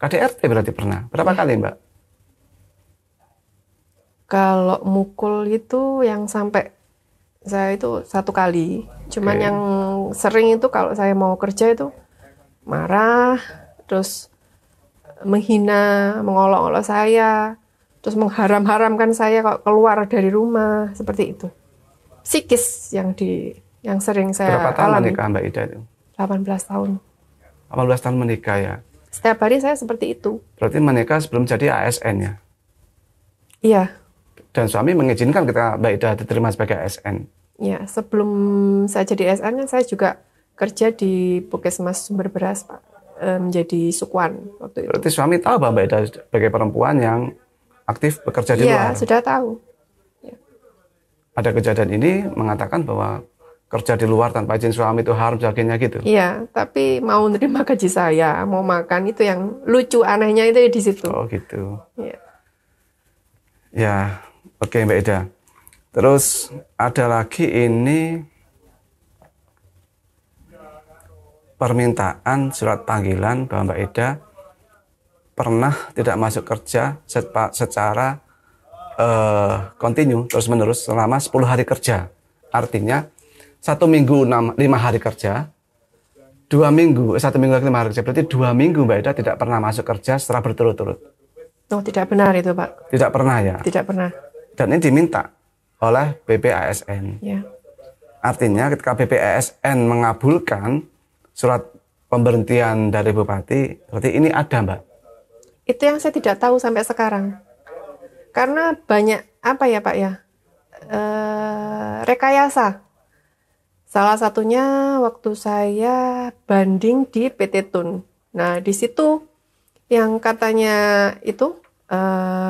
KDRT berarti pernah? Berapa kali Mbak? Kalau mukul itu yang sampai saya itu 1 kali. Cuman yang sering itu kalau saya mau kerja itu marah, terus menghina, mengolok-olok saya, terus mengharam-haramkan saya kalau keluar dari rumah, seperti itu. Psikis yang sering saya Berapa tahun alami. menikah Mbak Ida itu? 18 tahun. 18 tahun menikah ya? Setiap hari saya seperti itu. Berarti menikah sebelum jadi ASN ya? Iya. Dan suami mengizinkan kita Mbak Ida diterima sebagai ASN? Ya, sebelum saya jadi ASN kan saya juga kerja di Puskesmas Sumber Beras, Pak. Menjadi sukwan waktu itu. Berarti suami tahu bahwa Mbak Ida sebagai perempuan yang aktif bekerja di luar? Iya, sudah tahu. Ya. Ada kejadian ini mengatakan bahwa kerja di luar tanpa izin suami itu haram sebagainya gitu? Iya, tapi mau nerima gaji saya, mau makan, itu yang lucu, anehnya itu di situ. Oh gitu. Iya. Ya, oke Mbak Ida. Terus ada lagi ini permintaan surat panggilan bahwa Mbak Ida pernah tidak masuk kerja secara kontinu terus-menerus selama 10 hari kerja. Artinya 1 minggu 5 hari kerja, 1 minggu lagi 5 hari kerja. Berarti 2 minggu Mbak Ida tidak pernah masuk kerja secara berturut-turut. Oh, tidak benar itu, Pak. Tidak pernah ya? Tidak pernah. Dan ini diminta oleh BPASN. Ya. Artinya ketika BPASN mengabulkan surat pemberhentian dari Bupati, berarti ini ada Mbak? Itu yang saya tidak tahu sampai sekarang. Karena banyak, apa ya Pak ya, rekayasa. Salah satunya waktu saya banding di PT Tun. Nah, di situ yang katanya itu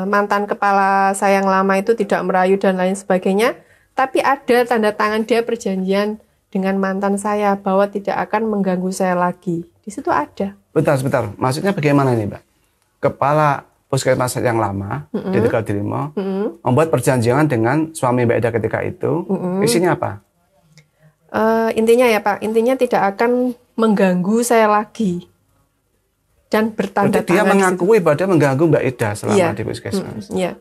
mantan kepala saya yang lama itu tidak merayu dan lain sebagainya, tapi ada tanda tangan dia perjanjian dengan mantan saya bahwa tidak akan mengganggu saya lagi. Di situ ada. Bentar. Maksudnya bagaimana ini, Mbak? Kepala Puskesmas yang lama di Tegal Dirimo membuat perjanjian dengan suami Mbak Ida ketika itu. Isinya apa? Intinya ya Pak, intinya tidak akan mengganggu saya lagi. Dan bertanda tangan. Dia mengakui bahwa dia mengganggu Mbak Ida selama di Puskesmas. Iya.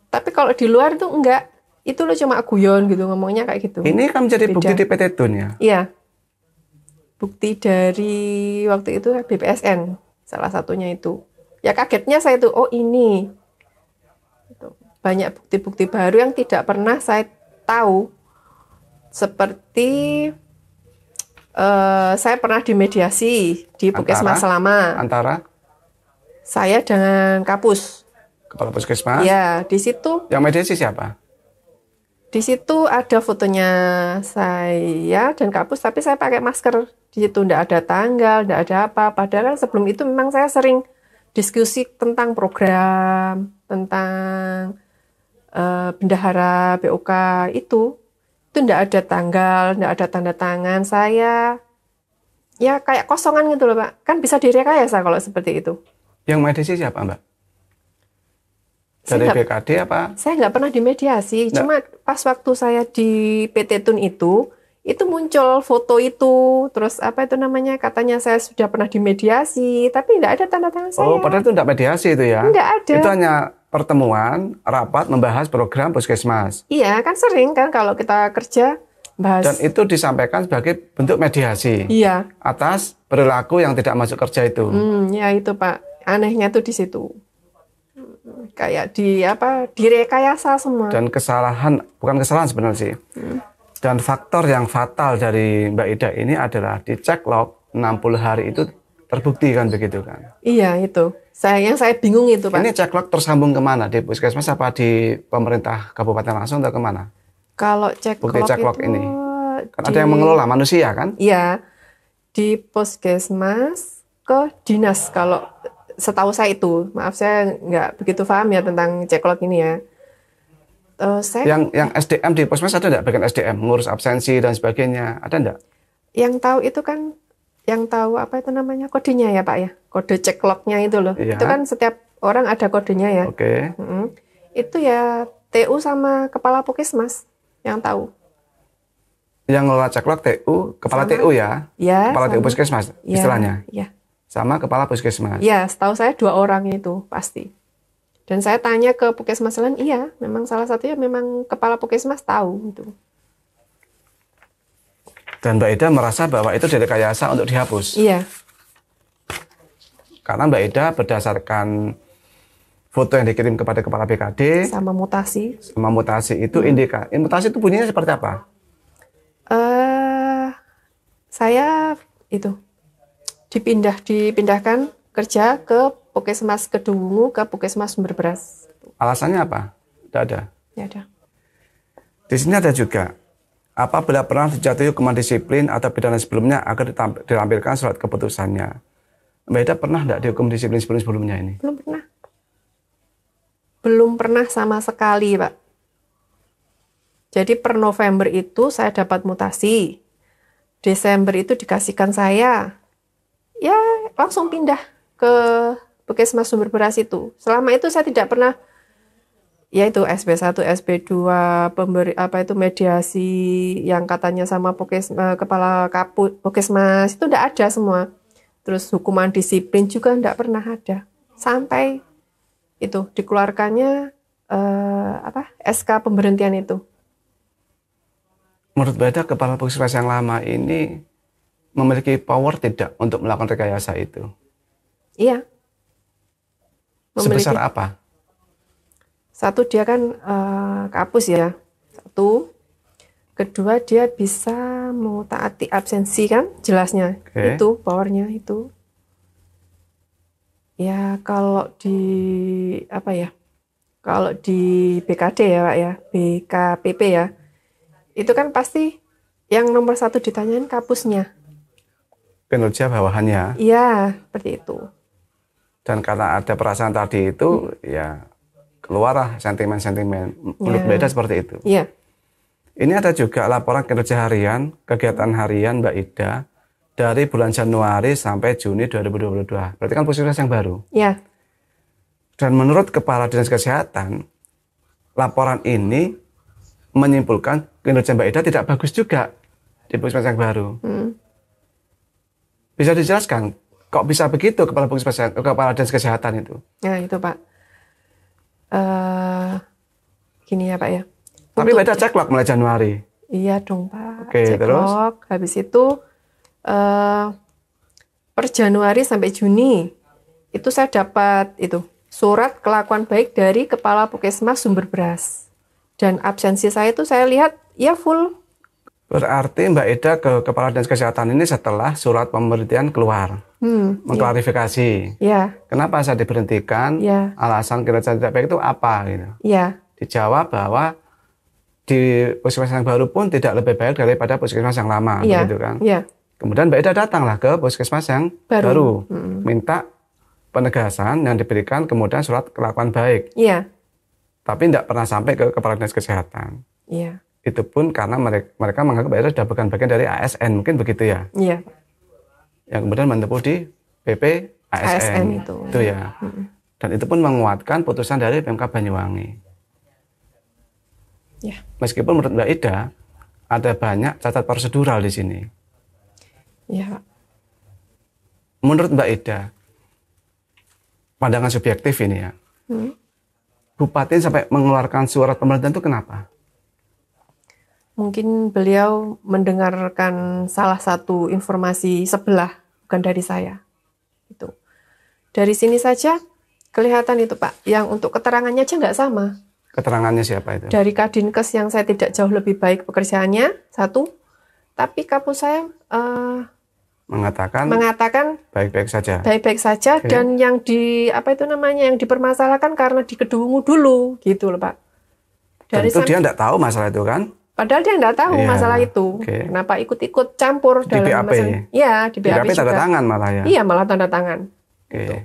Tapi kalau di luar itu enggak. Itu lo cuma guyon gitu, ngomongnya kayak gitu. Ini kan menjadi bukti di PT Tun ya? Iya. Bukti dari waktu itu BPSN, salah satunya itu. Ya kagetnya saya itu, oh ini. Banyak bukti-bukti baru yang tidak pernah saya tahu. Seperti saya pernah dimediasi di Puskesmas Selama. Antara? Saya dengan Kapus. Kepala Puskesmas? Ya, di situ. Yang mediasi siapa? Di situ ada fotonya saya dan Kapus, tapi saya pakai masker. Di situ tidak ada tanggal, tidak ada apa. Padahal sebelum itu memang saya sering diskusi tentang program, tentang bendahara BOK itu tidak ada tanggal, tidak ada tanda tangan saya. Ya kayak kosongan gitu loh Pak. Kan bisa direkayasa kalau seperti itu. Yang mediasi siapa Mbak? Dari BKD apa? Saya nggak pernah dimediasi. Cuma pas waktu saya di PT Tun itu muncul foto itu. Terus apa itu namanya? Katanya saya sudah pernah dimediasi. Tapi nggak ada tanda tangan saya. Oh, padahal itu nggak mediasi itu ya? Nggak ada. Itu hanya pertemuan, rapat, membahas program Puskesmas. Iya, kan sering kan kalau kita kerja bahas. Dan itu disampaikan sebagai bentuk mediasi Iya. atas perilaku yang tidak masuk kerja itu. Ya itu Pak. Anehnya tuh di situ. Kayak direkayasa semua. Dan kesalahan, bukan kesalahan sebenarnya sih. Dan faktor yang fatal dari Mbak Ida ini adalah di cek log 60 hari itu terbukti kan begitu kan. Iya itu. Yang saya bingung itu Pak. Ini cek log tersambung kemana? Di puskesmas apa di pemerintah kabupaten langsung atau kemana? Kalau cek log ini. Kan ada yang mengelola manusia kan? Iya. Di puskesmas ke dinas kalau setahu saya itu. Maaf saya nggak begitu paham ya tentang cek log ini ya. Yang SDM di puskesmas ada nggak bagian SDM ngurus absensi dan sebagainya ada nggak? Yang tahu itu kan yang tahu apa itu namanya kodenya ya Pak ya, kode cek lognya itu loh. Iya. Itu kan setiap orang ada kodenya ya. Oke. Itu ya TU sama kepala puskesmas yang tahu. Yang ngelola cek log TU, kepala Sama. TU ya? Ya. Kepala TU puskesmas istilahnya. Iya. Sama kepala puskesmas. Ya, setahu saya 2 orang itu pasti. Dan saya tanya ke puskesmas lain, iya, memang salah satunya memang kepala puskesmas tahu gitu. Dan Mbak Ida merasa bahwa itu direkayasa untuk dihapus. Iya. Karena Mbak Ida berdasarkan foto yang dikirim kepada kepala BKD Sama mutasi. sama mutasi itu mutasi itu bunyinya seperti apa? Saya itu dipindahkan kerja ke Puskesmas Kedungunu ke Puskesmas Sumber Beras. Alasannya apa? Tidak ada. Ya ada. Di sini ada juga apabila pernah dijatuhi hukuman disiplin atau pidana sebelumnya agar ditampilkan surat keputusannya. Mbak Ida pernah tidak dihukum disiplin sebelumnya ini? Belum pernah. Belum pernah sama sekali, Pak. Jadi per November itu saya dapat mutasi. Desember itu dikasihkan saya. Ya, langsung pindah ke Puskesmas Sumber Beras itu. Selama itu saya tidak pernah yaitu SP1, SP2, mediasi yang katanya sama kepala Puskesmas itu tidak ada semua. Terus hukuman disiplin juga tidak pernah ada. Sampai itu dikeluarkannya SK pemberhentian itu. Menurut Mbak Ida, kepala puskesmas yang lama ini memiliki power tidak untuk melakukan rekayasa itu? Iya. Sebesar apa? Satu, dia kan kapus ya. Satu. Kedua, dia bisa mentaati absensi kan, jelasnya. Okay. Itu powernya itu. Ya kalau di kalau di BKD ya Pak ya, BKPP ya, itu kan pasti yang nomor 1 ditanyain kapusnya. Kinerja bawahannya. Iya, seperti itu. Dan karena ada perasaan tadi itu, ya keluarlah sentimen-sentimen. Menurut Mbak Ida seperti itu. Iya. Ini ada juga laporan kinerja harian, kegiatan harian Mbak Ida dari bulan Januari sampai Juni 2022. Berarti kan puskesmas yang baru. Iya. Dan menurut Kepala Dinas Kesehatan, laporan ini menyimpulkan kinerja Mbak Ida tidak bagus juga di puskesmas yang baru. Bisa dijelaskan, kok bisa begitu Kepala Dinas Kesehatan itu? Ya itu Pak. Gini ya Pak ya. Tapi Mbak Ida cek log mulai Januari. Iya dong Pak. Oke, cek terus? log. Habis itu per Januari sampai Juni itu saya dapat itu surat kelakuan baik dari Kepala Puskesmas Sumber Beras. Dan absensi saya itu saya lihat ya full. Berarti Mbak Ida ke Kepala Dinas Kesehatan ini setelah surat pemberhentian keluar. Mengklarifikasi. Ya. Kenapa saya diberhentikan? Ya. Alasan kinerja tidak baik itu apa? Gitu. Ya. Dijawab bahwa di puskesmas yang baru pun tidak lebih baik daripada puskesmas yang lama. Ya. Begitu kan? Ya. Kemudian Mbak Ida datanglah ke puskesmas yang baru. Minta penegasan yang diberikan kemudian surat kelakuan baik. Iya. Tapi tidak pernah sampai ke Kepala Dinas Kesehatan. Iya. Itu pun karena mereka menganggap Mbak Ida sudah bukan bagian dari ASN, mungkin begitu ya. Iya. Yang kemudian menempuh di PP ASN itu. Itu ya. Dan itu pun menguatkan putusan dari Pemkab Banyuwangi. Ya. Meskipun menurut Mbak Ida ada banyak cacat prosedural di sini. Iya. Menurut Mbak Ida, pandangan subjektif ini ya, Bupati sampai mengeluarkan surat pemberhentian itu kenapa? mungkin beliau mendengarkan salah satu informasi sebelah, bukan dari saya. Itu. Dari sini saja kelihatan itu Pak, yang untuk keterangannya aja nggak sama. Keterangannya siapa itu? Dari Kadinkes yang saya tidak jauh lebih baik pekerjaannya, satu. Tapi Kapus saya mengatakan baik-baik saja. Baik-baik saja. Okay. Dan yang yang dipermasalahkan karena di Kedungu dulu, gitu loh Pak. Dari tentu dia tidak tahu masalah itu kan? Padahal dia tidak tahu masalah itu. Okay. Kenapa ikut-ikut campur di dalam BAP? Masalah? Iya, di BAP juga. Tanda tangan malah ya? Iya, malah tanda tangan. Oke. Okay. Gitu.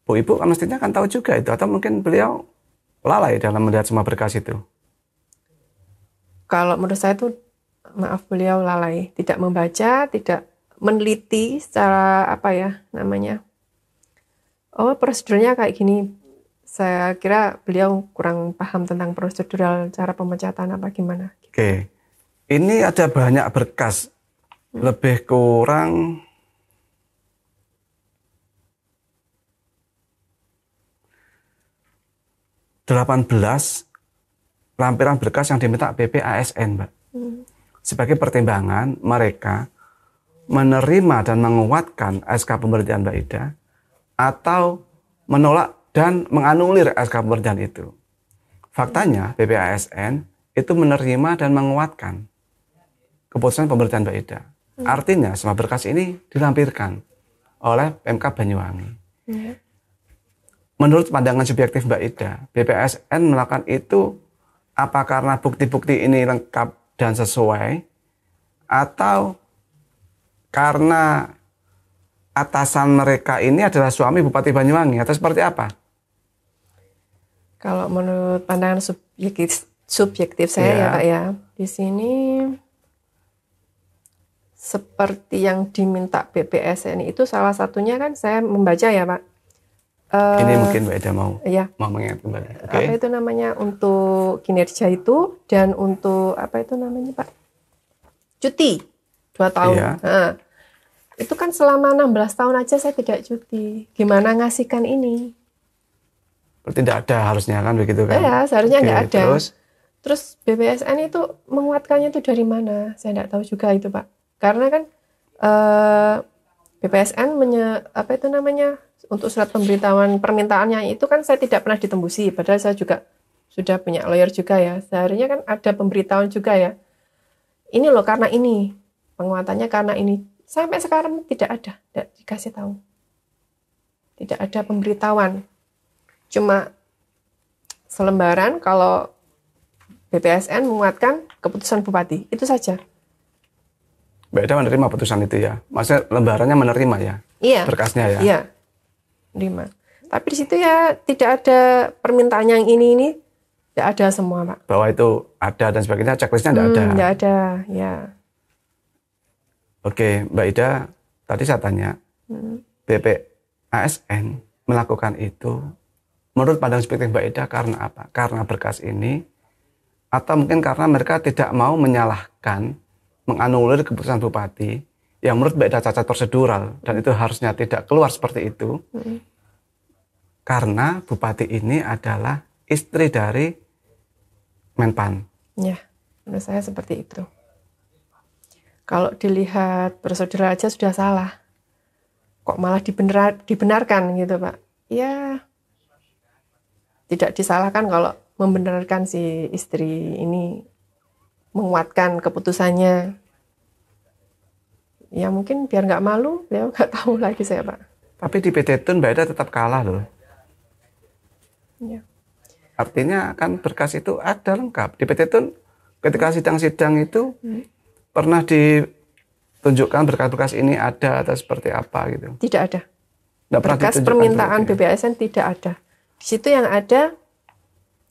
Bu Ibu kan mestinya kan tahu juga itu, atau mungkin beliau lalai dalam melihat semua berkas itu? Kalau menurut saya itu, maaf, beliau lalai, tidak membaca, tidak meneliti secara prosedurnya kayak gini. Saya kira beliau kurang paham tentang prosedural cara pemecatan apa gimana. Oke, ini ada banyak berkas, lebih kurang 18 lampiran berkas yang diminta BPASN, Mbak. Sebagai pertimbangan mereka menerima dan menguatkan SK pemberhentian Mbak Ida atau menolak dan menganulir SK pemberhentian itu. Faktanya BPASN itu menerima dan menguatkan keputusan pemberhentian Mbak Ida. Artinya semua berkas ini dilampirkan oleh PMK Banyuwangi. Menurut pandangan subjektif Mbak Ida, BPASN melakukan itu apa karena bukti-bukti ini lengkap dan sesuai, atau karena atasan mereka ini adalah suami Bupati Banyuwangi, atau seperti apa? Kalau menurut pandangan subjektif saya ya Pak ya, di sini seperti yang diminta BPASN itu salah satunya kan saya membaca ya Pak. Ini mungkin Mbak Ida mau mengingat kembali. Okay. Untuk kinerja itu dan untuk Pak? Cuti 2 tahun. Iya. Nah, itu kan selama 16 tahun aja saya tidak cuti. Gimana ngasihkan ini? Tidak ada harusnya kan begitu kan? Iya, seharusnya nggak ada. Terus BPASN itu menguatkannya itu dari mana? Saya nggak tahu juga itu Pak. Karena kan BPASN untuk surat pemberitahuan permintaannya itu kan saya tidak pernah ditembusi. Padahal saya juga sudah punya lawyer juga ya. Seharusnya kan ada pemberitahuan juga ya. Ini loh karena ini. Penguatannya karena ini. Sampai sekarang tidak ada. Tidak dikasih tahu. Tidak ada pemberitahuan. Cuma selembaran kalau BPASN menguatkan keputusan Bupati. Itu saja. Mbak Ida menerima putusan itu ya? Maksudnya lembarannya menerima ya? Iya. Berkasnya ya? Iya. Menerima. Tapi di situ ya tidak ada permintaan yang ini tidak ada semua Pak. Bahwa itu ada dan sebagainya, checklistnya tidak ada? Tidak ada, ya. Oke, Mbak Ida, tadi saya tanya, BPASN melakukan itu, menurut pandangan subjektif Mbak Ida karena apa? Karena berkas ini, atau mungkin karena mereka tidak mau menyalahkan, menganulir keputusan Bupati, yang menurut Mbak Ida cacat prosedural, dan itu harusnya tidak keluar seperti itu, karena Bupati ini adalah istri dari Menpan. Ya, menurut saya seperti itu. Kalau dilihat prosedural aja sudah salah, kok malah dibenarkan gitu Pak? Ya, tidak disalahkan kalau membenarkan si istri ini menguatkan keputusannya. Ya mungkin biar nggak malu, beliau nggak tahu lagi saya Pak. Tapi di PT Tun Mbak Ida tetap kalah loh. Ya. Artinya kan berkas itu ada lengkap. Di PT Tun ketika sidang-sidang itu pernah ditunjukkan berkas-berkas ini ada atau seperti apa gitu? Tidak ada. Berkas permintaan BPASN tidak ada. Di situ yang ada,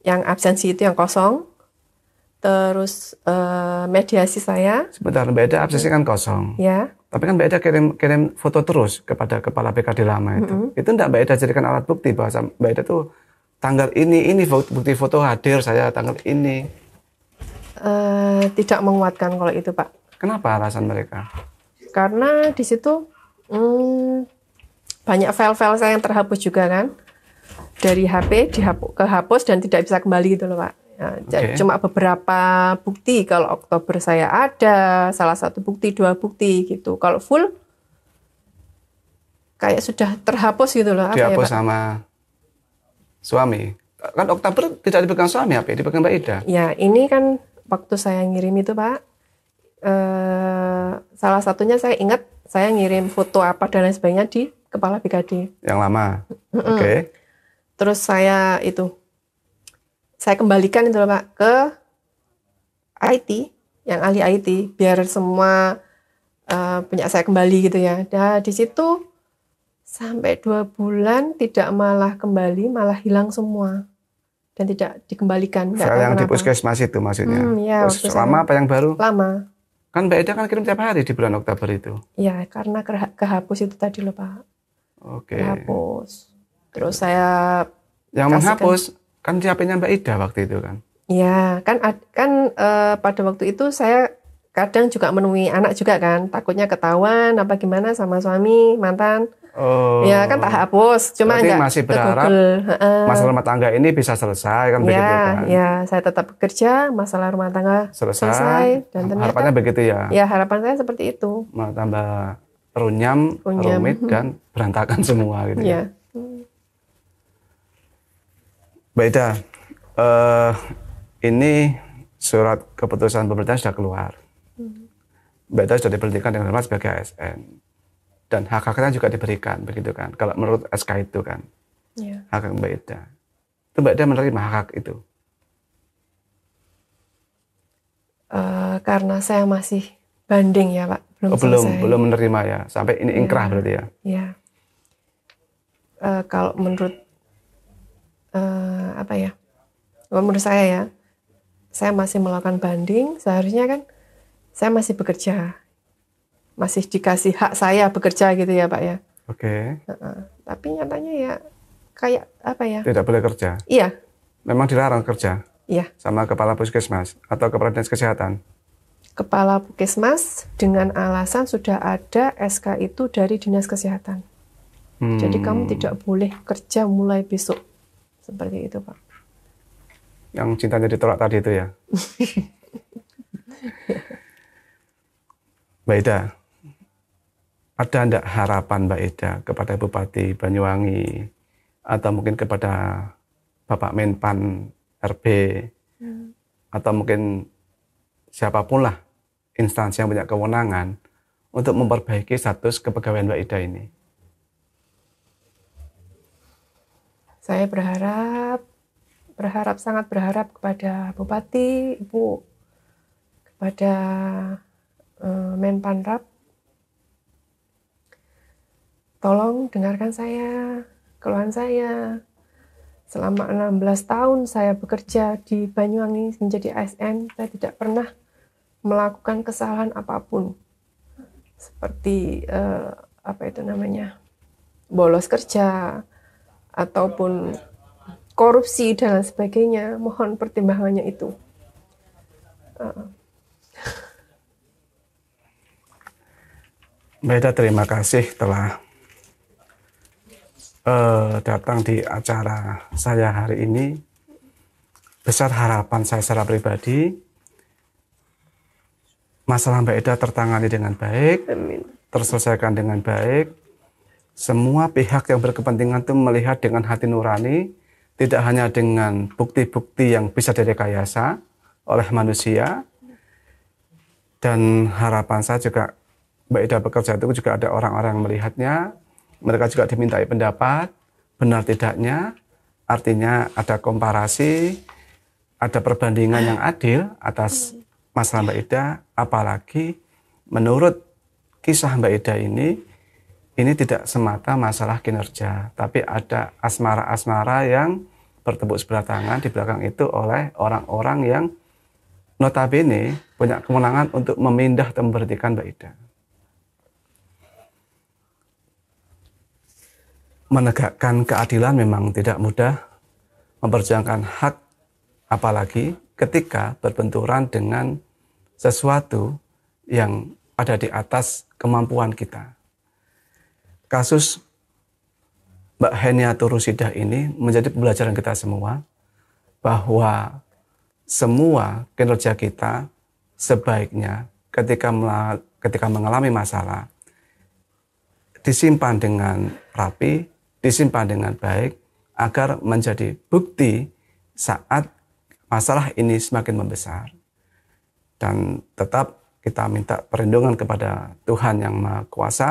yang absensi itu yang kosong. Terus mediasi saya. Sebentar, Mbak Ida absensi kan kosong. Ya. Tapi kan Mbak Ida kirim foto terus kepada kepala BKD lama itu. Itu enggak Mbak Ida jadikan alat bukti bahwa Mbak Ida tuh tanggal ini bukti foto hadir saya tanggal ini. Tidak menguatkan kalau itu Pak. Kenapa alasan mereka? Karena di situ banyak file-file saya yang terhapus juga kan. Dari HP kehapus dan tidak bisa kembali gitu loh Pak. Cuma beberapa bukti. Kalau Oktober saya ada salah satu bukti, 2 bukti gitu. Kalau full kayak sudah terhapus gitu loh. Dihapus sama suami. Kan Oktober tidak dipegang suami, apa dipegang Mbak Ida? Ya, ini kan waktu saya ngirim itu Pak, salah satunya saya ingat saya ngirim foto apa dan lain sebagainya di Kepala BKD. Yang lama. Oke. Terus saya kembalikan itu loh Pak ke IT, yang ahli IT, biar semua punya saya kembali gitu ya. Nah di situ sampai 2 bulan tidak malah kembali, malah hilang semua dan tidak dikembalikan. File yang di puskesmas itu maksudnya. Ya, lama apa yang baru? Lama. Kan Mbak Ida kan kirim tiap hari di bulan Oktober itu. Ya, karena kehapus itu tadi loh Pak. Oke. Kehapus. Terus saya yang menghapus kan siapanya Mbak Ida waktu itu kan? Ya, kan pada waktu itu saya kadang juga menemui anak juga kan, takutnya ketahuan apa gimana sama suami mantan. Oh. Ya kan tak hapus, cuma enggak masih berharap masalah rumah tangga ini bisa selesai kan begitu kan? Ya, saya tetap bekerja, masalah rumah tangga selesai dan ternyata harapannya begitu ya? Ya, harapan saya seperti itu. Malah tambah runyam, rumit dan berantakan semua gitu ya. Mbak Ida, ini surat keputusan pemerintah sudah keluar. Mbak Ida sudah diberhentikan dengan hormat sebagai ASN. Dan hak-haknya juga diberikan, begitu kan? Kalau menurut SK itu kan, hak Mbak Ida. Itu Mbak Ida menerima hak itu? Karena saya masih banding ya Pak, belum menerima ya, sampai ini ingkrah berarti ya? Iya. Kalau menurut menurut saya ya, saya masih melakukan banding. Seharusnya kan saya masih bekerja, masih dikasih hak saya bekerja gitu ya Pak ya. Oke. Tapi nyatanya ya kayak apa ya? Tidak boleh kerja. Iya. Memang dilarang kerja. Iya. Sama kepala puskesmas atau kepala dinas kesehatan. Kepala puskesmas dengan alasan sudah ada SK itu dari dinas kesehatan. Jadi kamu tidak boleh kerja mulai besok. Seperti itu Pak. Yang cintanya ditolak tadi itu ya? Mbak Ida, ada enggak harapan Mbak Ida kepada Bupati Banyuwangi atau mungkin kepada Bapak Menpan RB atau mungkin siapapun lah instansi yang punya kewenangan untuk memperbaiki status kepegawaian Mbak Ida ini? Saya sangat berharap kepada Bupati, Ibu, kepada Menpanrab, tolong dengarkan saya, keluhan saya. Selama 16 tahun saya bekerja di Banyuwangi menjadi ASN, saya tidak pernah melakukan kesalahan apapun. Seperti bolos kerja, ataupun korupsi dan lain sebagainya. Mohon pertimbangannya itu. Mbak Ida, terima kasih telah datang di acara saya hari ini. Besar harapan saya secara pribadi, masalah Mbak Ida tertangani dengan baik, terselesaikan dengan baik. Semua pihak yang berkepentingan itu melihat dengan hati nurani, tidak hanya dengan bukti-bukti yang bisa direkayasa oleh manusia. Dan harapan saya juga Mbak Ida bekerja itu juga ada orang-orang yang melihatnya, mereka juga dimintai pendapat, benar tidaknya, artinya ada komparasi, ada perbandingan yang adil atas masalah Mbak Ida, apalagi menurut kisah Mbak Ida ini tidak semata masalah kinerja, tapi ada asmara-asmara yang bertepuk sebelah tangan di belakang itu oleh orang-orang yang notabene punya kewenangan untuk memindah atau memberhentikan Mbak Ida. Menegakkan keadilan memang tidak mudah, memperjuangkan hak apalagi ketika berbenturan dengan sesuatu yang ada di atas kemampuan kita. Kasus Mbak Henia Turusidah ini menjadi pembelajaran kita semua bahwa semua kinerja kita sebaiknya ketika mengalami masalah disimpan dengan rapi, disimpan dengan baik, agar menjadi bukti saat masalah ini semakin membesar. Dan tetap kita minta perlindungan kepada Tuhan Yang Maha Kuasa,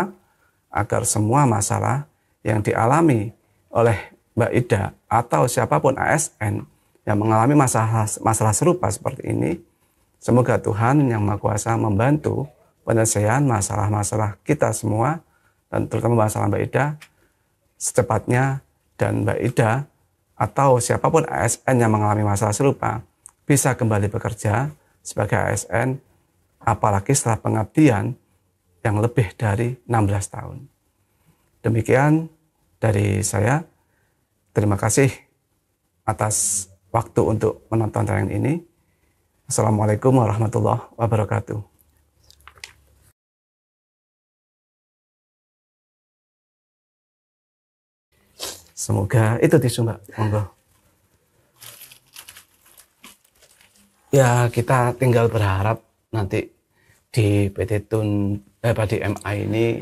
agar semua masalah yang dialami oleh Mbak Ida atau siapapun ASN yang mengalami masalah serupa seperti ini, semoga Tuhan Yang Maha Kuasa membantu penyelesaian masalah-masalah kita semua, dan terutama masalah Mbak Ida secepatnya, dan Mbak Ida atau siapapun ASN yang mengalami masalah serupa bisa kembali bekerja sebagai ASN, apalagi setelah pengabdian yang lebih dari 16 tahun. Demikian dari saya. Terima kasih atas waktu untuk menonton tayangan ini. Assalamualaikum warahmatullahi wabarakatuh. Semoga itu tisu Mbak, monggo. Ya, kita tinggal berharap nanti di PT Tun di MA ini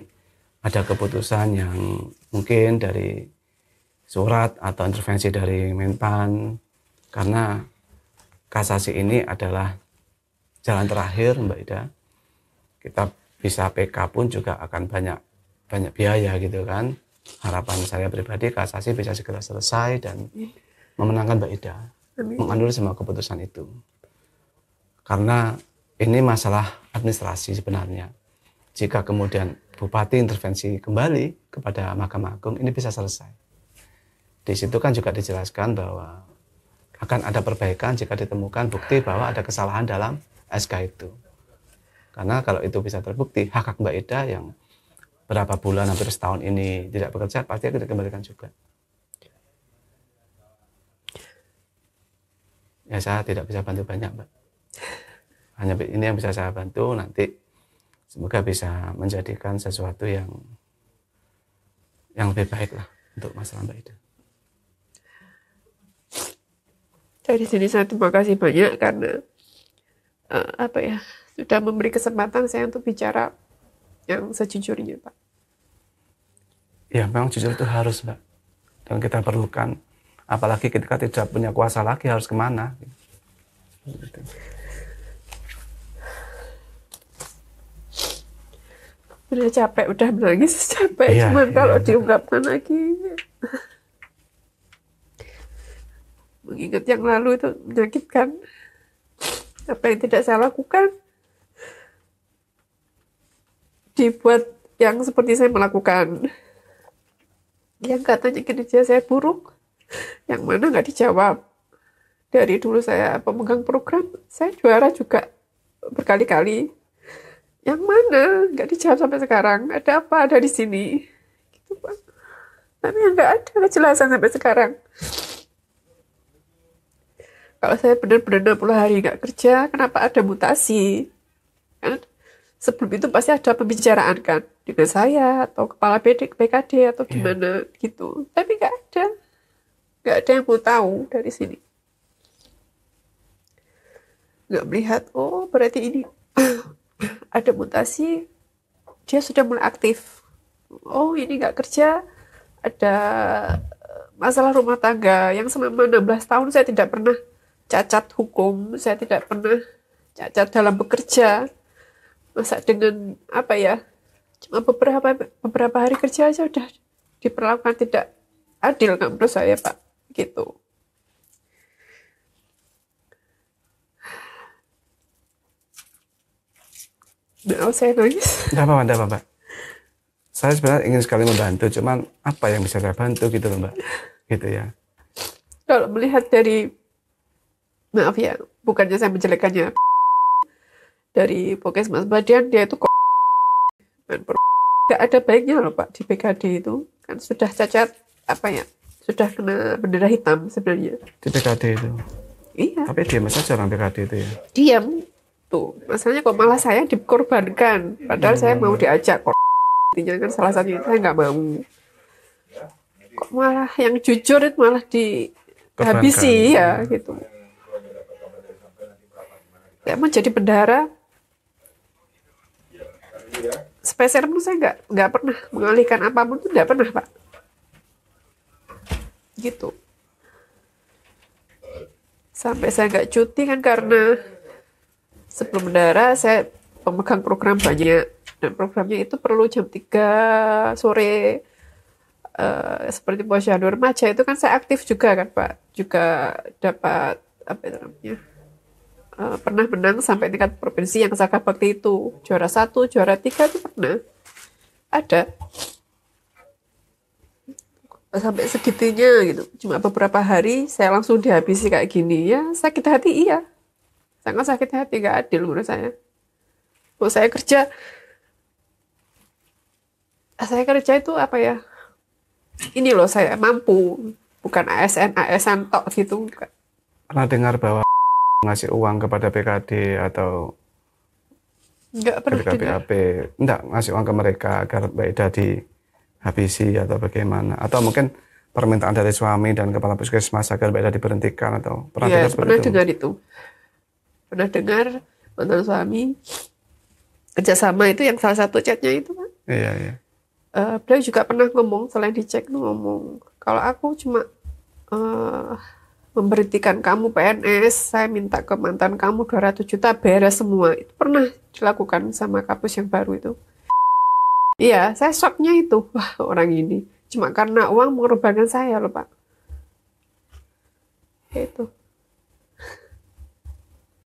ada keputusan yang mungkin dari surat atau intervensi dari Menpan, karena kasasi ini adalah jalan terakhir Mbak Ida. Kita bisa PK pun juga akan banyak biaya gitu kan. Harapan saya pribadi kasasi bisa segera selesai dan memenangkan Mbak Ida, menganulir semua keputusan itu. Karena ini masalah administrasi sebenarnya. Jika kemudian Bupati intervensi kembali kepada Mahkamah Agung, ini bisa selesai. Di situ kan juga dijelaskan bahwa akan ada perbaikan jika ditemukan bukti bahwa ada kesalahan dalam SK itu. Karena kalau itu bisa terbukti, hak Mbak Ida yang berapa bulan, hampir setahun ini tidak bekerja, pasti akan dikembalikan juga. Ya, saya tidak bisa bantu banyak, Mbak. Hanya ini yang bisa saya bantu, nanti semoga bisa menjadikan sesuatu yang lebih baik lah untuk masalah Mbak Ida. Dari sini saya terima kasih banyak karena sudah memberi kesempatan saya untuk bicara yang sejujurnya, Pak. Ya, memang jujur itu harus, Mbak. Dan kita perlukan, apalagi ketika tidak punya kuasa lagi, harus kemana. Gitu. Udah capek, udah menangis capek. Iya, cuman kalau diungkapkan lagi, mengingat yang lalu itu menyakitkan. Apa yang tidak saya lakukan dibuat yang seperti saya melakukan. Yang katanya kinerja saya buruk, yang mana nggak dijawab. Dari dulu saya pemegang program, saya juara juga berkali-kali. Yang mana nggak dijawab sampai sekarang. Ada apa ada di sini? Gitu, Pak. Tapi nggak ada kejelasan sampai sekarang. Kalau saya benar-benar 60 hari nggak kerja, kenapa ada mutasi? Kan sebelum itu pasti ada pembicaraan kan dengan saya atau kepala PKD atau gimana gitu. Tapi nggak ada yang mau tahu dari sini. Nggak melihat, oh berarti ini ada mutasi, dia sudah mulai aktif. Oh ini nggak kerja, ada masalah rumah tangga yang selama 16 tahun saya tidak pernah cacat hukum, saya tidak pernah cacat dalam bekerja. Masa dengan cuma beberapa hari kerja aja udah diperlakukan tidak adil kan menurut saya, Pak, gitu. Nah, saya nangis. Tidak apa-apa. Saya sebenarnya ingin sekali membantu, cuman apa yang bisa saya bantu gitu loh, Mbak. Gitu ya. Kalau melihat dari, maaf ya, bukannya saya menjelekannya, dari Pokesmas Badian, dia itu nggak ada baiknya loh, Pak, di PKD itu. Kan sudah cacat, sudah kena bendera hitam sebenarnya. Di PKD itu? Iya. Tapi diam saja orang PKD itu ya? Diam. Tuh, masalahnya kok malah saya dikorbankan. Padahal saya mau diajak kok. Intinya kan salah satunya saya nggak mau. Kok malah yang jujur itu malah dihabisi ya gitu. Kayak mau jadi bendahara, spesial pun saya nggak pernah mengalihkan apapun tuh, nggak pernah Pak. Gitu. Sampai saya nggak cuti kan karena sebelum bendahara saya pemegang program banyak, dan programnya itu perlu jam 3 sore. Seperti posyandu remaja itu kan saya aktif juga kan Pak, juga dapat apa itu namanya, pernah menang sampai tingkat provinsi yang Saka Bakti itu, juara 1, juara 3 itu pernah ada, sampai segitunya gitu. Cuma beberapa hari saya langsung dihabisi kayak gini ya, sakit hati, iya, sangat sakit hati, gak adil menurut saya. Saya kerja itu apa ya, ini loh, saya mampu, bukan ASN tok gitu. Pernah dengar bahwa ngasih uang kepada PKD atau Nggak pernah ketika dengar. BAP, enggak ngasih uang ke mereka agar Mbak Ida dihabisi atau bagaimana? Atau mungkin permintaan dari suami dan kepala puskesmas agar Mbak Ida diberhentikan atau pernah Ya, dengar seperti pernah itu? dengar itu. Pernah dengar mantan suami kerjasama itu, yang salah satu chatnya itu kan. Iya, iya. Beliau juga pernah ngomong, selain dicek tuh ngomong, kalau aku cuma eh, memberhentikan kamu PNS, saya minta ke mantan kamu 200 juta beres semua. Itu pernah dilakukan sama Kapus yang baru itu. Iya, saya shocknya itu. Wah, orang ini cuma karena uang mengorbankan saya loh Pak. Itu.